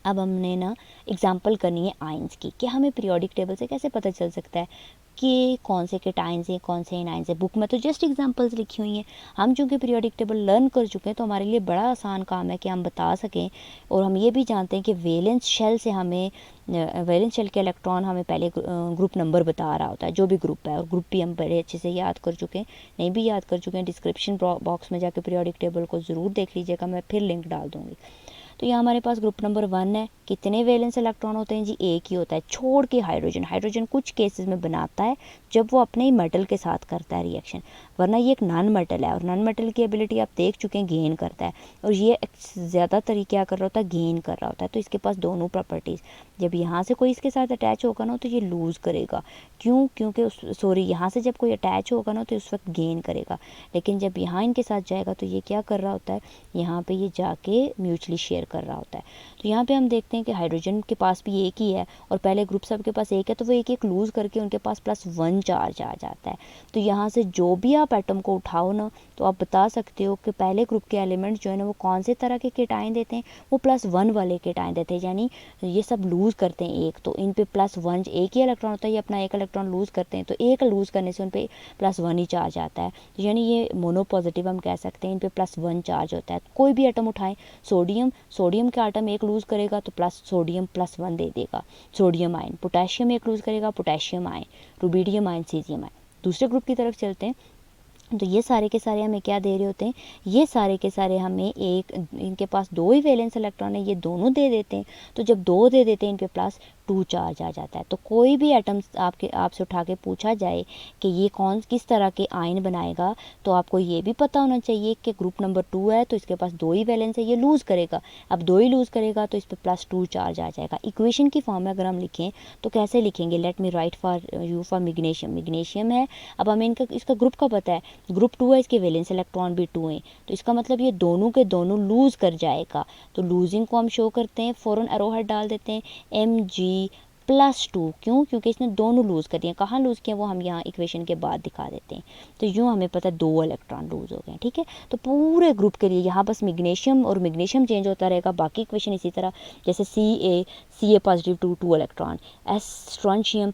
अब हमने ना एग्जांपल करनी है आयंस की कि हमें पीरियोडिक टेबल से कैसे पता चल सकता है कि कौन से केटाइंस हैं, कौन से एनाइंस हैं। बुक में तो जस्ट एग्जांपल्स लिखी हुई हैं, हम चूँकि पीरियोडिक टेबल लर्न कर चुके हैं तो हमारे लिए बड़ा आसान काम है कि हम बता सकें। और हम ये भी जानते हैं कि वैलेंस शेल से हमें वैलेंस शेल के इलेक्ट्रॉन हमें पहले ग्रुप नंबर बता रहा होता है, जो भी ग्रुप है, और ग्रुप भी हम बड़े अच्छे से याद कर चुके हैं, नहीं भी याद कर चुके हैं डिस्क्रिप्शन बॉक्स में जाके पीरियोडिक टेबल को ज़रूर देख लीजिएगा, मैं फिर लिंक डाल दूँगी। तो यहाँ हमारे पास ग्रुप नंबर 1 है। कितने वैलेंस इलेक्ट्रॉन होते हैं जी? एक ही होता है, छोड़ के हाइड्रोजन। हाइड्रोजन कुछ केसेस में बनाता है जब वो अपने ही मेटल के साथ करता है रिएक्शन, वरना ये एक नॉन मेटल है और नॉन मेटल की एबिलिटी आप देख चुके हैं, गेन करता है। और ये ज़्यादातर क्या कर रहा होता है? गेन कर रहा होता है। तो इसके पास दोनों प्रॉपर्टीज़, जब यहाँ से कोई इसके साथ अटैच होगा ना तो ये लूज़ करेगा। क्यों? क्योंकि यहाँ से जब कोई अटैच होगा ना तो उस वक्त गेन करेगा, लेकिन जब यहाँ इनके साथ जाएगा तो ये क्या कर रहा होता है? यहाँ पे ये जाके म्यूचुअली शेयर कर रहा होता है। तो यहाँ पे हम देखते हैं कि हाइड्रोजन के पास भी एक ही है और पहले ग्रुप सबके पास एक है, तो वो एक एक लूज़ करके उनके पास +1 चार्ज आ जाता है। तो यहाँ से जो भी आप एटम को उठाओ ना तो आप बता सकते हो कि पहले ग्रुप के एलिमेंट जो है ना वो कौन से तरह के केटाइन देते हैं, वो +1 वाले केटाइन देते हैं। यानी ये सब लूज़ करते हैं एक, तो इन पे +1 एक ही इलेक्ट्रॉन होता है, ये अपना एक इलेक्ट्रॉन लूज़ करते हैं, तो एक लूज़ करने से उन पे +1 ही चार्ज आता है। तो यानी ये मोनोपॉजिटिव हम कह सकते हैं, इन पे +1 चार्ज होता है। कोई भी एटम उठाएं, सोडियम का एटम एक लूज़ करेगा तो सोडियम +1 दे देगा, सोडियम आयन। पोटेशियम एक लूज़ करेगा, potassium ion. Rubidium ion, caesium ion. दूसरे ग्रुप की तरफ चलते हैं तो ये सारे के सारे हमें क्या दे रहे होते हैं? ये सारे के सारे हमें एक, इनके पास 2 ही वैलेंस इलेक्ट्रॉन है, ये दोनों दे देते हैं। तो जब 2 दे देते हैं इन पे +2 चार्ज आ जाता है। तो कोई भी एटम आपसे उठा के पूछा जाए कि ये किस तरह के आयन बनाएगा, तो आपको ये भी पता होना चाहिए कि ग्रुप नंबर 2 है तो इसके पास 2 ही वैलेंस है, ये लूज़ करेगा। अब 2 ही लूज़ करेगा तो इस पर +2 चार्ज आ जाएगा। इक्वेशन की फॉर्म में अगर हम लिखें तो कैसे लिखेंगे? Let me right for you for magnesium है। अब हमें इसका ग्रुप का पता है, ग्रुप 2 है, इसके वैलेंस इलेक्ट्रॉन भी 2 हैं, तो इसका मतलब ये दोनों के दोनों लूज़ कर जाएगा। तो लूजिंग को हम शो करते हैं, फ़ौरन एरोहेड डाल देते हैं Mg+2। क्यों? क्योंकि इसने दोनों लूज़ कर दिए। कहाँ लूज़ किया वो हम यहाँ इक्वेशन के बाद दिखा देते हैं। तो यूँ हमें पता है 2 इलेक्ट्रॉन लूज़ हो गए। ठीक है। तो पूरे ग्रुप के लिए यहाँ बस मैग्नीशियम और मैग्नीशियम चेंज होता रहेगा, बाकी इक्वेशन इसी तरह, जैसे Ca पॉजिटिव 2 इलेक्ट्रॉन, स्ट्रॉन्शियम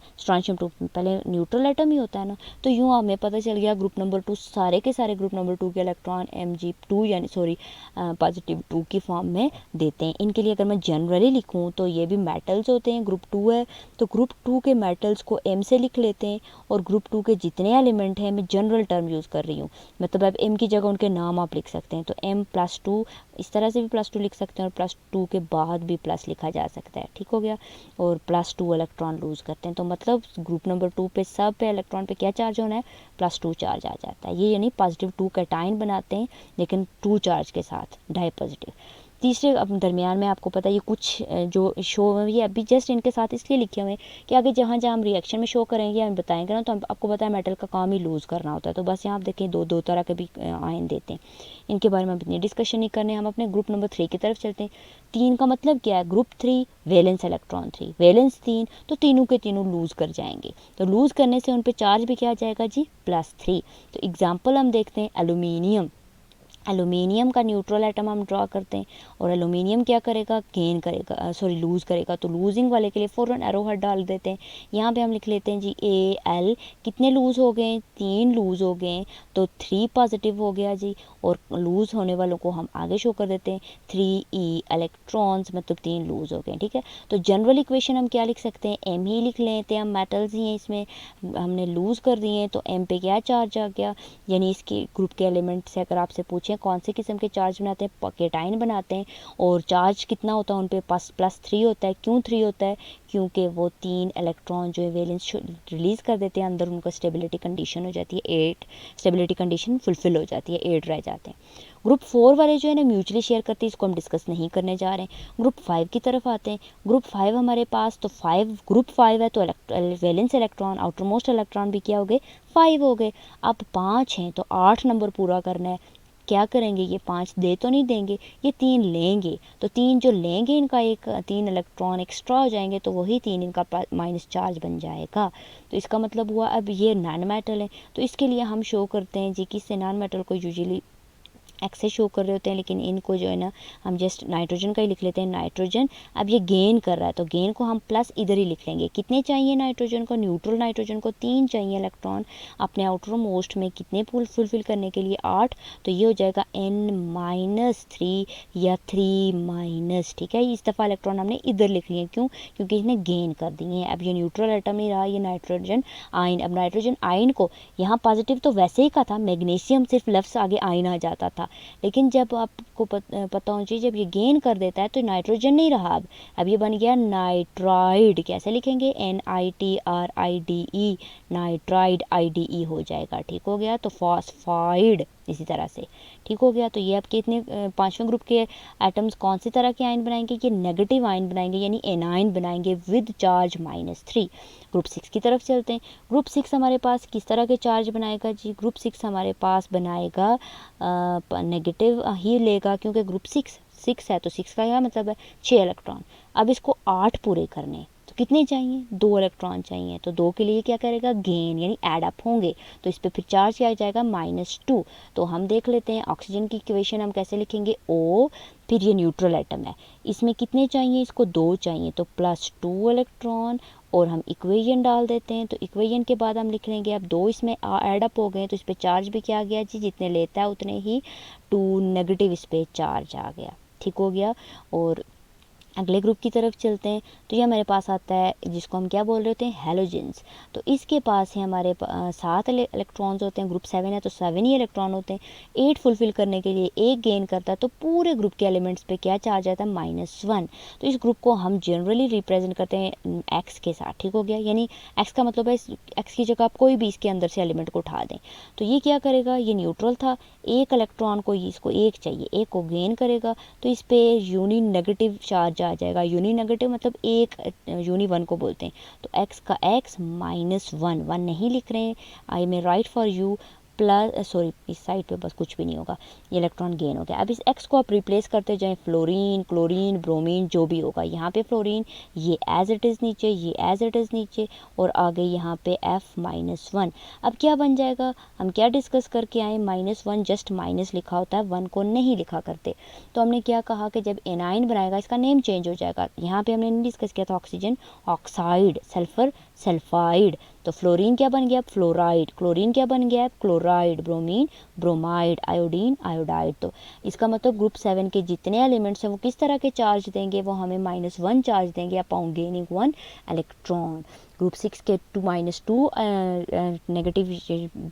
2, पहले न्यूट्रल एटम ही होता है ना। तो यूँ हमें पता चल गया ग्रुप नंबर 2 सारे के सारे ग्रुप नंबर 2 के इलेक्ट्रॉन Mg2 यानी पॉजिटिव 2 की फॉर्म में देते हैं। इनके लिए अगर मैं जनरली लिखूँ तो ये भी मेटल्स होते हैं। ग्रुप 2 है तो ग्रुप 2 के मेटल्स को M से लिख लेते हैं, और ग्रुप 2 के जितने एलिमेंट हैं, मैं जनरल टर्म यूज़ कर रही हूँ, मतलब अब M की जगह उनके नाम आप लिख सकते हैं। तो M+2 इस तरह से भी +2 लिख सकते हैं, और +2 के बाद भी प्लस लिखा जा सकता है। ठीक हो गया। और +2 इलेक्ट्रॉन लूज़ करते हैं, तो मतलब ग्रुप नंबर 2 पे सब पे इलेक्ट्रॉन पे क्या चार्ज होना है? +2 चार्ज आ जाता है। ये यानी +2 कैटाइन बनाते हैं, लेकिन 2 चार्ज के साथ, डाई पॉजिटिव। तीसरे अब दरमियान में आपको पता है ये कुछ जो शो ये अभी जस्ट इनके साथ इसलिए लिखे हुए हैं कि आगे जहाँ जहाँ हम रिएक्शन में शो करेंगे, हम बताएंगे ना, तो आपको पता है मेटल का काम ही लूज़ करना होता है। तो बस यहाँ आप देखें दो तरह के भी आयन देते हैं, इनके बारे में इतनी डिस्कशन नहीं करने। हम अपने ग्रुप नंबर 3 की तरफ चलते हैं। 3 का मतलब क्या है? ग्रुप 3 वैलेंस इलेक्ट्रॉन 3, वैलेंस 3, तो तीनों के तीनों लूज़ कर जाएंगे। तो लूज़ करने से उन पर चार्ज भी क्या आ जाएगा जी? +3। तो एग्जाम्पल हम देखते हैं एल्यूमिनियम। एलुमिनियम का न्यूट्रल एटम हम ड्रॉ करते हैं और एलुमिनियम क्या करेगा, गेन करेगा, लूज़ करेगा, तो लूजिंग वाले के लिए फ़ौरन एरो हेड डाल देते हैं। यहाँ पे हम लिख लेते हैं जी Al, कितने लूज़ हो गए, 3 लूज़ हो गए, तो 3 पॉजिटिव हो गया जी, और लूज़ होने वालों को हम आगे शो कर देते हैं 3e इलेक्ट्रॉन्स, मतलब 3 लूज़ हो गए, ठीक है। तो जनरल इक्वेशन हम क्या लिख सकते हैं, m ही लिख लेते हैं, हम मेटल्स ही हैं, इसमें हमने लूज़ कर दिए हैं, तो m पे क्या चार्ज आ गया, यानी इसके ग्रुप के एलिमेंट से अगर आपसे पूछें कौन से किस्म के चार्ज बनाते हैं, केटाइन बनाते हैं, और चार्ज कितना होता है उन पे, +3 होता है। क्यों 3 होता है, क्योंकि वो 3 इलेक्ट्रॉन जो है वैलेंस रिलीज़ कर देते हैं अंदर, उनका स्टेबिलिटी कंडीशन हो जाती है 8, स्टेबिलिटी कंडीशन फुलफिल हो जाती है, 8 रह जाते हैं। ग्रुप 4 वाले जो है ना म्यूचुअली शेयर करते हैं, इसको हम डिस्कस नहीं करने जा रहे हैं। ग्रुप 5 की तरफ आते हैं। ग्रुप 5 हमारे पास, तो ग्रुप 5 है, तो valence electron, outer most electron भी क्या हो गए, 5 हो गए। अब 5 हैं तो 8 नंबर पूरा करना है। क्या करेंगे, ये 5 दे तो नहीं देंगे, ये 3 लेंगे, तो 3 जो लेंगे इनका 3 इलेक्ट्रॉन एक्स्ट्रा हो जाएंगे, तो वही 3 इनका माइनस चार्ज बन जाएगा। तो इसका मतलब हुआ अब ये नॉन मेटल है, तो इसके लिए हम शो करते हैं जी, किससे, नॉन मेटल को यूजुअली एक्स से शो कर रहे होते हैं, लेकिन इनको जो है ना हम जस्ट नाइट्रोजन का ही लिख लेते हैं, नाइट्रोजन। अब ये गेन कर रहा है, तो गेन को हम प्लस इधर ही लिख लेंगे। कितने चाहिए नाइट्रोजन को, न्यूट्रल नाइट्रोजन को 3 चाहिए इलेक्ट्रॉन अपने आउटर मोस्ट में, कितने फुलफिल करने के लिए, 8, तो ये हो जाएगा n-3 या 3-, ठीक है। इस दफ़ा इलेक्ट्रॉन हमने इधर लिख लिए, क्यों, क्योंकि इसने गेन कर दिए हैं। अब ये न्यूट्रल एटम नहीं रहा, ये नाइट्रोजन आयन। अब नाइट्रोजन आयन को यहाँ पॉजिटिव तो वैसे ही का था, मैग्नीशियम सिर्फ लफ्ज़ आगे आयन आ जाता था, लेकिन जब आपको पता होना चाहिए, जब ये गेन कर देता है तो नाइट्रोजन नहीं रहा, अब ये बन गया नाइट्राइड। कैसे लिखेंगे, NITRIDE, नाइट्राइड, IDE हो जाएगा, ठीक हो गया। तो फॉस्फाइड इसी तरह से, ठीक हो गया। तो ये आपके इतने 5वें ग्रुप के एटम्स कौन सी तरह के आयन बनाएंगे, ये नेगेटिव आयन बनाएंगे, यानी एनायन बनाएंगे विद चार्ज -3। ग्रुप 6 की तरफ चलते हैं। ग्रुप 6 हमारे पास किस तरह के चार्ज बनाएगा जी, ग्रुप 6 हमारे पास बनाएगा नेगेटिव ही लेगा, क्योंकि ग्रुप 6 है, तो 6 का क्या मतलब है, 6 इलेक्ट्रॉन। अब इसको 8 पूरे करने, तो कितने चाहिए, 2 इलेक्ट्रॉन चाहिए, तो 2 के लिए क्या करेगा, गेन, यानी ऐड अप होंगे, तो इस पर फिर चार्ज क्या आ जाएगा, -2। तो हम देख लेते हैं ऑक्सीजन की इक्वेशन हम कैसे लिखेंगे, O, फिर ये न्यूट्रल एटम है, इसमें कितने चाहिए, इसको 2 चाहिए, तो +2 इलेक्ट्रॉन, और हम इक्वेशन डाल देते हैं। तो इक्वेशन के बाद हम लिख लेंगे, अब 2 इसमें ऐड अप हो गए, तो इस पर चार्ज भी क्या आ गया जी, जितने लेता है उतने ही 2 नेगेटिव इस पर चार्ज आ गया, ठीक हो गया। और अगले ग्रुप की तरफ चलते हैं, तो ये हमारे पास आता है जिसको हम क्या बोल रहे होते हैं, हेलोजेंस। तो इसके पास है हमारे 7 इलेक्ट्रॉन्स होते हैं, ग्रुप 7 है तो 7 ही इलेक्ट्रॉन होते हैं। 8 फुलफिल करने के लिए 1 गेन करता है, तो पूरे ग्रुप के एलिमेंट्स पे क्या चार्ज आता है, -1। तो इस ग्रुप को हम जनरली रिप्रेजेंट करते हैं एक्स के साथ, ठीक हो गया। यानी एक्स का मतलब है एक्स की जगह आप कोई भी इसके अंदर से एलिमेंट को उठा दें। तो ये क्या करेगा, ये न्यूट्रल था, 1 इलेक्ट्रॉन को, इसको 1 चाहिए, 1 को गेन करेगा, तो इस पर यूनी नेगेटिव चार्ज आ जाएगा। यूनी नेगेटिव मतलब 1, यूनी 1 को बोलते हैं। तो x का x -1 नहीं लिख रहे हैं, आई मे राइट फॉर यू इस साइड पे बस कुछ भी नहीं होगा, ये इलेक्ट्रॉन गेन हो गया। अब इस x को आप रिप्लेस करते जाएं, फ्लोरीन, क्लोरीन, ब्रोमीन, जो भी होगा, यहाँ पे फ्लोरीन, ये एज इट इज़ नीचे, ये एज इट इज़ नीचे, और आगे यहाँ पे F-1। अब क्या बन जाएगा, हम क्या डिस्कस करके आए, -1 जस्ट माइनस लिखा होता है, 1 को नहीं लिखा करते। तो हमने क्या कहा कि जब एनाइन बनाएगा इसका नेम चेंज हो जाएगा। यहाँ पे हमने डिस्कस किया था ऑक्सीजन ऑक्साइड, सल्फर सल्फाइड, तो फ्लोरीन क्या बन गया, फ्लोराइड, क्लोरीन क्या बन गया, chloride, bromine bromide, iodine iodide. तो इसका मतलब ग्रुप 7 के जितने एलिमेंट्स हैं वो किस तरह के चार्ज देंगे, वो हमें -1 चार्ज देंगे अपॉन गेनिंग 1 इलेक्ट्रॉन। ग्रुप 6 के -2 नेगेटिव,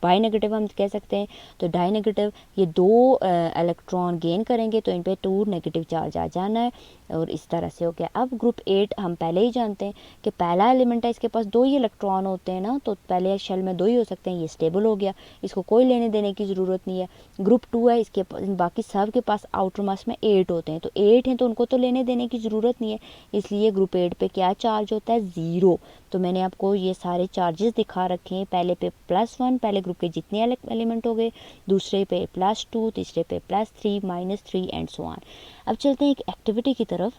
बाई नेगेटिव हम कह सकते हैं, तो डाई नेगेटिव, ये 2 इलेक्ट्रॉन गेन करेंगे, तो इन पे 2 नेगेटिव चार्ज आ जाना है, और इस तरह से हो गया। अब ग्रुप 8 हम पहले ही जानते हैं कि पहला एलिमेंट है, इसके पास 2 ही इलेक्ट्रॉन होते हैं ना, तो पहले शेल में 2 ही हो सकते हैं, ये स्टेबल हो गया, इसको कोई लेने देने की ज़रूरत नहीं है। ग्रुप 2 है, इसके बाकी सब के पास आउटर मास में 8 होते हैं, तो 8 हैं तो उनको तो लेने देने की ज़रूरत नहीं है, इसलिए ग्रुप 8 पे क्या चार्ज होता है, 0। तो मैंने आपको ये सारे चार्जेस दिखा रखे हैं, पहले पे +1, पहले ग्रुप के जितने एलिमेंट हो गए, दूसरे पे +2, तीसरे पे +3, -3 एंड सो ऑन। अब चलते हैं एक एक्टिविटी की तरफ।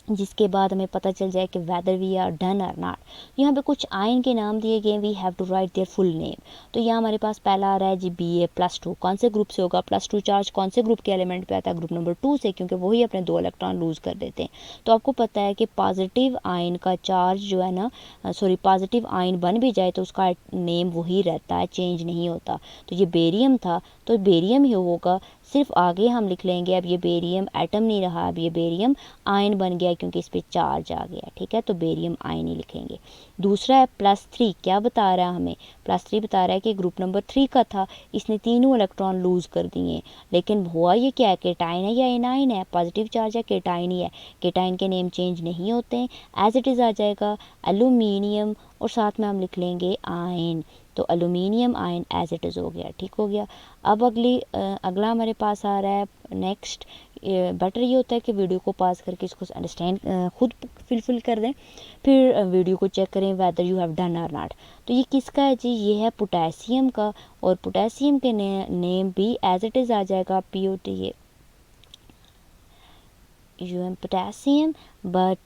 जिसके बाद हमें पता चल जाए कि वेदर वी आर डन और नॉट। यहाँ पे कुछ आयन के नाम दिए गए, we have to write their full name. तो यहाँ हमारे पास पहला आ रहा है जी Ba+2, कौन से ग्रुप से होगा? +2 चार्ज कौन से ग्रुप के एलिमेंट पे आता है? ग्रुप नंबर 2 से, क्योंकि वही अपने 2 इलेक्ट्रॉन लूज कर देते हैं। तो आपको पता है कि पॉजिटिव आयन का चार्ज जो है ना, सॉरी, पॉजिटिव आयन बन भी जाए तो उसका नेम वही रहता है, चेंज नहीं होता। तो ये बेरियम था तो बेरियम ही होगा, सिर्फ आगे हम लिख लेंगे अब ये बेरियम एटम नहीं रहा, अब ये बेरियम आयन बन गया क्योंकि इस पर चार्ज आ गया, ठीक है। तो बेरियम आयन ही लिखेंगे। दूसरा है +3, क्या बता रहा है हमें? +3 बता रहा है कि ग्रुप नंबर 3 का था, इसने तीनों इलेक्ट्रॉन लूज कर दिए, लेकिन हुआ ये क्या है, केटाइन है या एनाइन है? पॉजिटिव चार्ज है, केटाइन ही है। केटाइन के नेम चेंज नहीं होते हैं, एज इट इज़ आ जाएगा एल्यूमिनियम, और साथ में हम लिख लेंगे आयन। तो aluminium ion as it is हो गया, ठीक हो गया। अब अगला हमारे पास आ रहा है नेक्स्ट। बेटर ये होता है कि वीडियो को पॉज करके इसको अंडरस्टैंड खुद फिल कर दें, फिर वीडियो को चेक करें वेदर यू हैव डन और नॉट। तो ये किसका है जी? ये है पोटेशियम का, और पोटेशियम के नेम भी एज इट इज़ आ जाएगा POT पोटेशियम, बट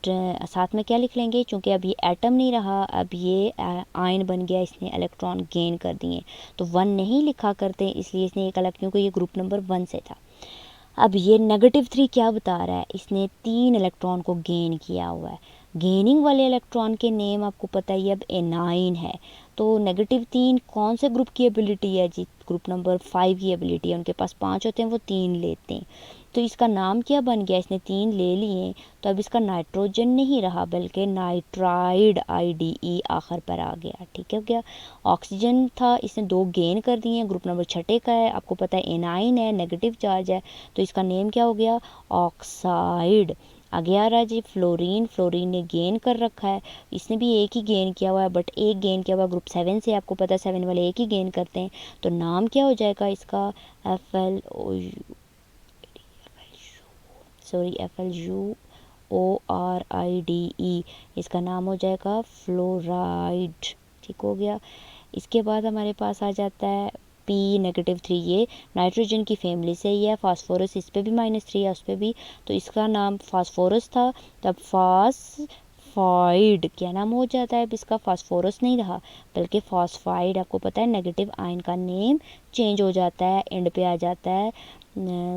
साथ में क्या लिख लेंगे, क्योंकि अब ये एटम नहीं रहा, अब ये आयन बन गया, इसने इलेक्ट्रॉन गेन कर दिए। तो 1 नहीं लिखा करते, इसलिए इसने एक अलग, क्योंकि ये ग्रुप नंबर 1 से था। अब ये -3 क्या बता रहा है? इसने 3 इलेक्ट्रॉन को गेन किया हुआ है। गेनिंग वाले इलेक्ट्रॉन के नेम आपको पता ही अब एनाइन है। तो -3 कौन से ग्रुप की एबिलिटी है जी? ग्रुप नंबर 5 की एबिलिटी है, उनके पास 5 होते हैं, वो 3 लेते हैं। तो इसका नाम क्या बन गया? इसने 3 ले लिए, तो अब इसका नाइट्रोजन नहीं रहा बल्कि नाइट्राइड IDE आखिर पर आ गया, ठीक है क्या। ऑक्सीजन था, इसने 2 गेन कर दिए, ग्रुप नंबर 6 का है, आपको पता है एनाइन है, नेगेटिव चार्ज है, तो इसका नेम क्या हो गया? ऑक्साइड। आगे आ रहा है जी फ्लोरीन। फ्लोरीन ने गेन कर रखा है, इसने भी एक ही गेन किया हुआ है, बट एक गेन किया हुआ ग्रुप 7 से, आपको पता है 7 वाले एक ही गेन करते हैं। तो नाम क्या हो जाएगा इसका? FLUORIDE, इसका नाम हो जाएगा फ्लोराइड, ठीक हो गया। इसके बाद हमारे पास आ जाता है P-3, ये नाइट्रोजन की फैमिली से ही है। फास्फोरस, इस पे भी -3 है, उस पे भी, तो इसका नाम फास्फोरस था, तब फास्फाइड क्या नाम हो जाता है? अब इसका फास्फोरस नहीं रहा बल्कि फास्फाइड। आपको पता है नेगेटिव आयन का नेम चेंज हो जाता है, एंड पे आ जाता है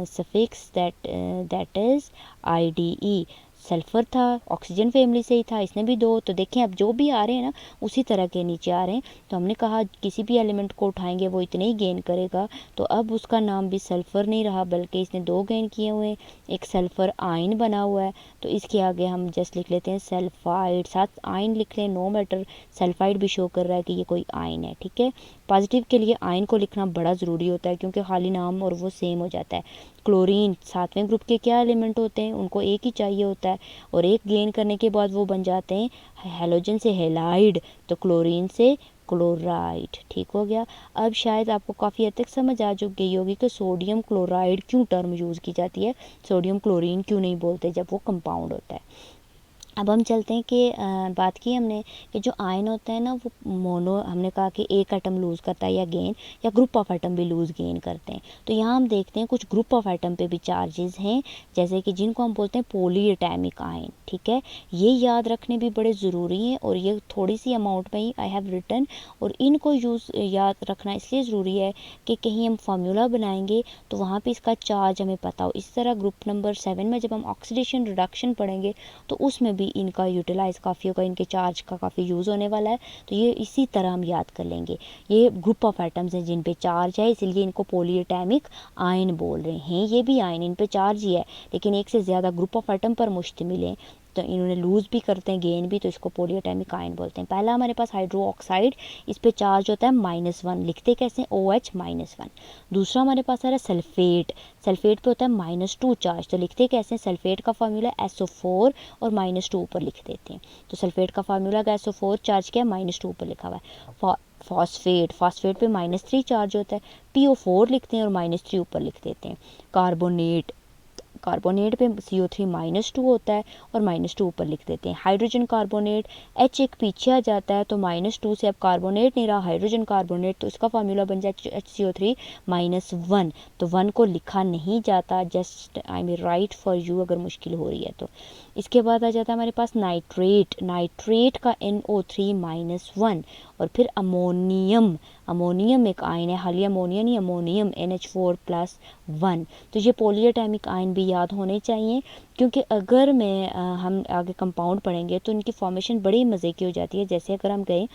suffix that is IDE। Sulphur था, ऑक्सीजन फैमिली से ही था, इसने भी 2। तो देखें अब जो भी आ रहे हैं ना उसी तरह के नीचे आ रहे हैं। तो हमने कहा किसी भी एलिमेंट को उठाएंगे वो इतने ही गेन करेगा, तो अब उसका नाम भी सल्फ़र नहीं रहा बल्कि इसने 2 गेन किए हुए हैं, एक सल्फ़र आयन बना हुआ है। तो इसके आगे हम जस्ट लिख लेते हैं सल्फाइड, साथ आयन लिख लें, नो मैटर, सल्फाइड भी शो कर रहा है कि ये कोई आयन है, ठीक है। पॉजिटिव के लिए आयन को लिखना बड़ा ज़रूरी होता है क्योंकि खाली नाम और वो सेम हो जाता है। क्लोरीन 7वें ग्रुप के क्या एलिमेंट होते हैं? उनको एक ही चाहिए होता है, और एक गेन करने के बाद वो बन जाते हैं हेलोजन से हेलाइड, तो क्लोरीन से क्लोराइड, ठीक हो गया। अब शायद आपको काफ़ी हद तक समझ आ चुकी होगी कि सोडियम क्लोराइड क्यों टर्म यूज़ की जाती है, सोडियम क्लोरीन क्यों नहीं बोलते जब वो कंपाउंड होता है। अब हम चलते हैं कि बात की हमने कि जो आयन होता है ना वो मोनो, हमने कहा कि एक एटम लूज़ करता है या गेन, या ग्रुप ऑफ एटम भी लूज़ गेन करते हैं। तो यहाँ हम देखते हैं कुछ ग्रुप ऑफ एटम पे भी चार्जेस हैं, जैसे कि जिनको हम बोलते हैं पॉली एटॉमिक आयन, ठीक है। ये याद रखने भी बड़े ज़रूरी हैं, और ये थोड़ी सी अमाउंट में ही आई हैव रिटन, और इनको याद रखना इसलिए ज़रूरी है कि कहीं हम फार्मूला बनाएंगे तो वहाँ पे इसका चार्ज हमें पता हो। इस तरह ग्रुप नंबर 7 में जब हम ऑक्सीडेशन रिडक्शन पढ़ेंगे तो उसमें भी इनका यूटिलाइज़ काफ़ी होगा, इनके चार्ज का काफ़ी यूज़ होने वाला है। तो ये इसी तरह हम याद कर लेंगे, ये ग्रुप ऑफ एटम्स हैं जिन पे चार्ज है, इसलिए इनको पॉलीएटॉमिक आयन बोल रहे हैं। ये भी आयन, इन पे चार्ज ही है लेकिन एक से ज़्यादा ग्रुप ऑफ एटम पर मुश्तमिल है, तो इन्होंने लूज़ भी करते हैं गेन भी, तो इसको पॉलीएटॉमिक आयन बोलते हैं। पहला हमारे पास हाइड्रो ऑक्साइड, इस पे चार्ज होता है -1, लिखते कैसे? OH -1। दूसरा हमारे पास आ रहा है सल्फेट, सल्फेट पे होता है -2 चार्ज, तो लिखते कैसे? सल्फेट का फार्मूला SO4 और -2 ऊपर लिख देते हैं। तो सल्फेट का फार्मूला का SO4 चार्ज क्या है? -2 ऊपर लिखा हुआ है। फॉस्फेट, फॉस्फेट पे -3 चार्ज होता है, PO4 लिखते हैं और -3 ऊपर लिख देते हैं। कार्बोनेट, कार्बोनेट पे CO3 -2 होता है और -2 ऊपर लिख देते हैं। हाइड्रोजन कार्बोनेट H एक पीछे आ जाता है तो -2 से अब कार्बोनेट नहीं रहा, हाइड्रोजन कार्बोनेट, तो इसका फार्मूला बन जाए HCO3 -1। तो 1 को लिखा नहीं जाता, just I am right for you अगर मुश्किल हो रही है तो। इसके बाद आ जाता है हमारे पास नाइट्रेट, नाइट्रेट का NO3 -1 और फिर अमोनियम, अमोनियम एक आयन है, खाली अमोनिया नहीं, अमोनियम NH4+1। तो ये पॉलीएटॉमिक आयन भी याद होने चाहिए, क्योंकि अगर हम आगे कंपाउंड पढ़ेंगे तो इनकी फॉर्मेशन बड़ी मज़े की हो जाती है। जैसे अगर हम गए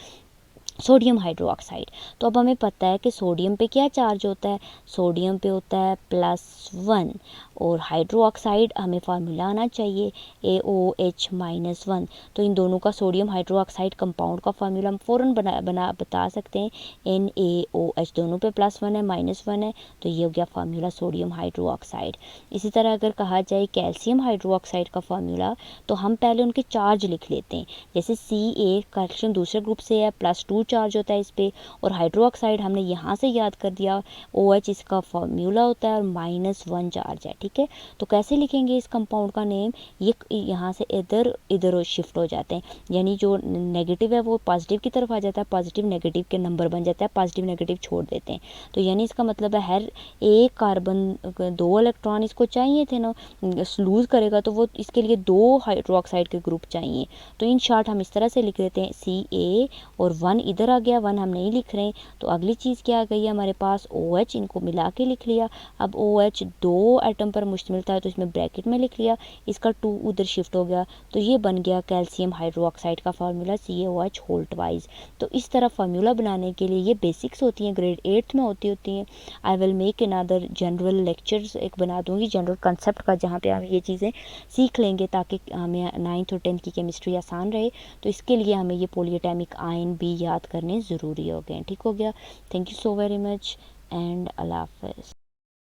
सोडियम हाइड्रोक्साइड, तो अब हमें पता है कि सोडियम पे क्या चार्ज होता है, सोडियम पे होता है +1 और हाइड्रोक्साइड हमें फार्मूला आना चाहिए AOH -1। तो इन दोनों का सोडियम हाइड्रोक्साइड कंपाउंड का फार्मूला हम फ़ौरन बता सकते हैं NaOH, दोनों पे +1 है -1 है, तो ये हो गया फार्मूला सोडियम हाइड्रोक्साइड। इसी तरह अगर कहा जाए कैल्शियम हाइड्रोक्साइड का फार्मूला, तो हम पहले उनके चार्ज लिख लेते हैं। जैसे Ca कैल्शियम दूसरे ग्रुप से है, +2 चार्ज होता है इस पर, और हाइड्रोक्साइड हमने यहाँ से याद कर दिया, OH इसका फार्मूला होता है और -1 चार्ज है। ठीक है, तो कैसे लिखेंगे इस कंपाउंड का नेम, ये यहाँ से इधर शिफ्ट हो जाते हैं, यानी जो नेगेटिव है वो पॉजिटिव की तरफ आ जाता है, पॉजिटिव नेगेटिव के नंबर बन जाता है, पॉजिटिव नेगेटिव छोड़ देते हैं। तो यानी इसका मतलब है हर एक कार्बन 2 इलेक्ट्रॉन इसको चाहिए थे ना, लूज़ करेगा तो वो इसके लिए 2 हाइड्रोक्साइड के ग्रुप चाहिए। तो इन शॉर्ट हम इस तरह से लिख देते हैं Ca और 1 इधर आ गया, 1 हम नहीं लिख रहे हैं। तो अगली चीज़ क्या आ गई है हमारे पास, OH, इनको मिला के लिख लिया। अब OH 2 एटम पर मुश्तमिल था तो इसमें ब्रैकेट में लिख लिया, इसका 2 उधर शिफ्ट हो गया, तो ये बन गया कैल्शियम हाइड्रोक्साइड का फार्मूला CaOH होल्ट वाइज। तो इस तरह फार्मूला बनाने के लिए ये बेसिक्स होती हैं, ग्रेड 8th में होती हैं। I will make another general lectures एक बना दूंगी जनरल कंसेप्ट का, जहाँ पे हम ये चीज़ें सीख लेंगे ताकि हमें 9th और 10th की केमिस्ट्री आसान रहे। तो इसके लिए हमें ये पॉलीएटॉमिक आयन भी याद करने ज़रूरी हो गए। ठीक हो गया, thank you so very much and अल्लाह हाफ़िज़।